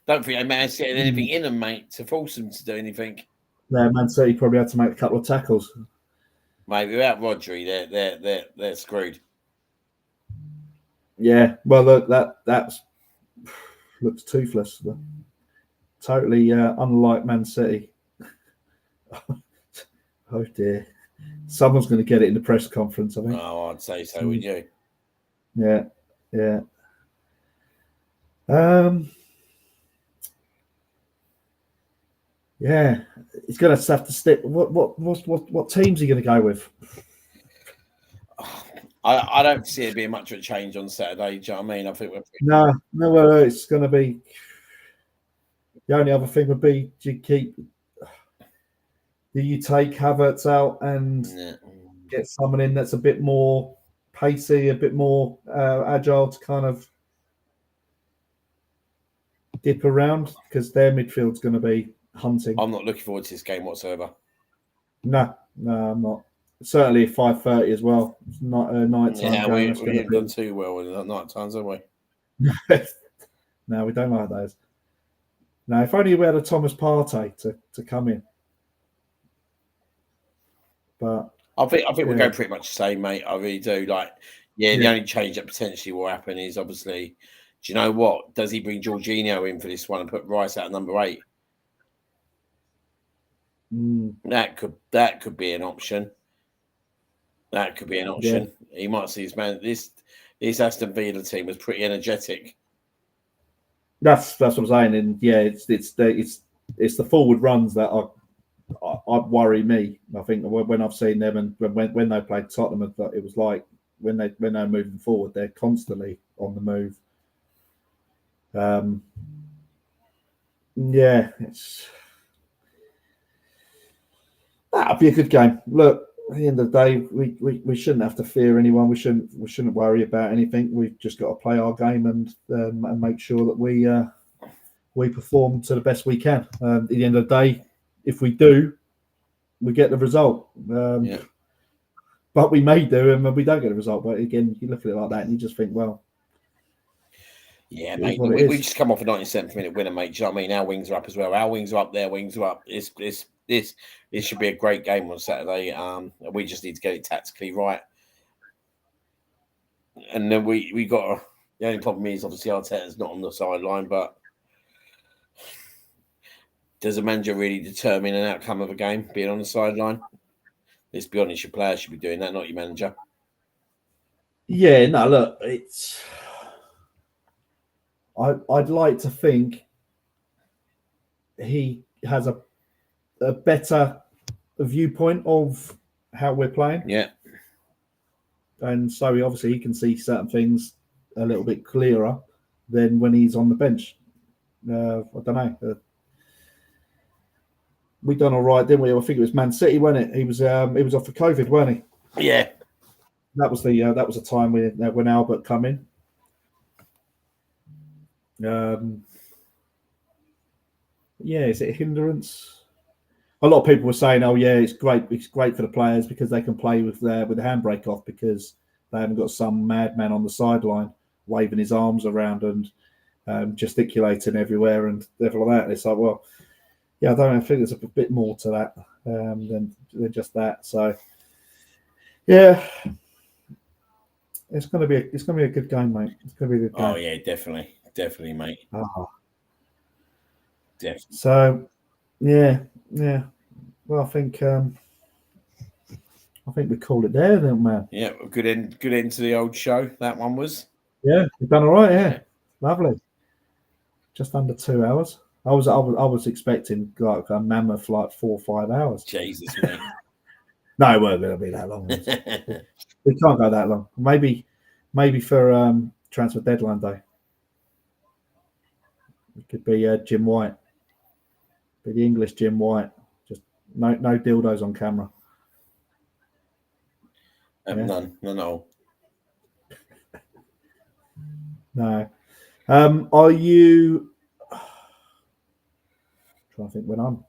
Don't think they managed to get anything in them, mate, to force them to do anything. Yeah, Man City probably had to make a couple of tackles. Mate, without Rodri, they're screwed. Yeah, well, look, that's looks toothless. Totally unlike Man City. Oh dear, someone's going to get it in the press conference, I think. Oh, I'd say so. Would you? Yeah, yeah. Yeah, he's going to have to stick. What team's he going to go with? I don't see it being much of a change on Saturday. Do you know what I mean? I think we're No. Well, it's going to be. The only other thing would be: do you take Havertz out and get someone in that's a bit more pacey, a bit more agile to kind of dip around, because their midfield's going to be hunting. I'm not looking forward to this game whatsoever. No, I'm not. Certainly 5:30 as well. It's not a nighttime game. We haven't done too well in the night times, have we? No, we don't like those. No, if only we had a Thomas Partey to come in. But I think we'll go pretty much the same, mate. I really do. The only change that potentially will happen is obviously, do you know what? Does he bring Jorginho in for this one and put Rice out at number 8? That could be an option. That could be an option. Yeah. He might see his man. This Aston Villa team was pretty energetic. That's what I'm saying. And yeah, it's the forward runs that worry me. I think when I've seen them and when they played Tottenham, it was like when they're moving forward, they're constantly on the move. That'll be a good game. Look, at the end of the day, we shouldn't have to fear anyone. We shouldn't worry about anything. We've just got to play our game and make sure that we perform to the best we can. At the end of the day, if we do, we get the result. But we may do, and we don't get the result. But again, you look at it like that, and you just think, well, yeah, mate. We just come off a 97th minute winner, mate. Do you know what I mean? Our wings are up as well. Our wings are up. Their wings are up. This should be a great game on Saturday. We just need to get it tactically right. And then we got the only problem is obviously Arteta's not on the sideline, but does a manager really determine an outcome of a game being on the sideline? Let's be honest, your players should be doing that, not your manager. Yeah, no, look, it's. I'd like to think he has a better viewpoint of how we're playing. Yeah. And so he can see certain things a little bit clearer than when he's on the bench. I don't know. We done all right, didn't we? I think it was Man City, wasn't it? He was off for COVID, weren't he? Yeah. That was the time when Albert come in. Is it a hindrance? A lot of people were saying, "Oh yeah, it's great for the players because they can play with the handbrake off because they haven't got some madman on the sideline waving his arms around and gesticulating everywhere and everything like that." And it's like, well, yeah, I think there's a bit more to that than just that. So, yeah, it's gonna be a good game, mate. It's gonna be a good game. Oh yeah, definitely, mate. Definitely. So, yeah. Well, I think we called it there, then, man. Yeah, good end to the old show. That one was. Yeah, we've done all right. Yeah, lovely. Just under 2 hours. I was expecting like a mammoth 4 or 5 hours. Jesus, mate. No, it won't be that long. We can't go that long. Maybe for transfer deadline day. It could be Jim White. Be the English Jim White. Just no dildos on camera. None at all. No. Are you? Trying to think when I'm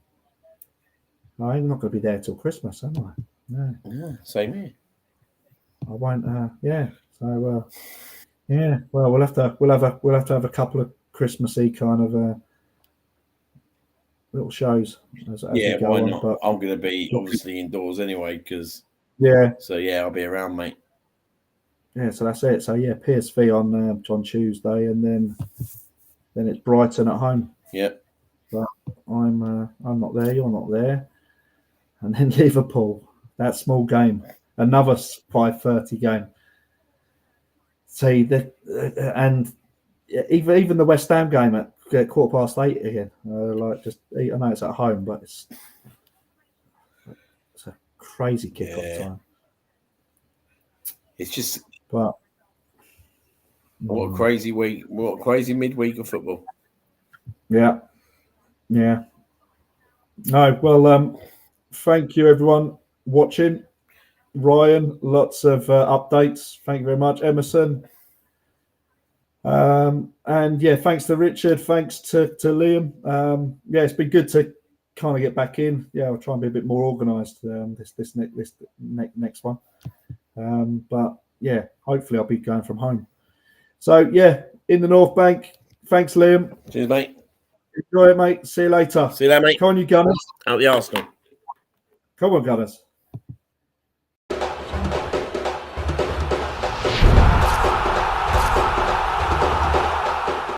not going to be there till Christmas, am I? No. Yeah, same here. I won't. So. Yeah. Well, we'll have to have a couple of Christmassy kind of little shows. As why not? But I'm going to be obviously indoors anyway because. Yeah. So yeah, I'll be around, mate. yeah, so that's it. So yeah, PSV on Tuesday, and then it's Brighton at home. Yep. But I'm not there. You're not there, and then Liverpool. That small game, another 5:30 game. See and even the West Ham game at 8:15 again. I know it's at home, but it's a crazy kickoff time. It's just but what a crazy week! What a crazy midweek of football. Yeah. No, well, thank you everyone watching. Ryan, lots of updates. Thank you very much, Emerson. And yeah, thanks to Richard. Thanks to Liam. Yeah, it's been good to kind of get back in. Yeah, I'll try and be a bit more organised this next one. But yeah, hopefully I'll be going from home. So yeah, in the North Bank. Thanks, Liam. Cheers, mate. Enjoy it, mate. See you later. See you later, mate. Come on, you Gunners. Out the Arsenal. Come on, Gunners.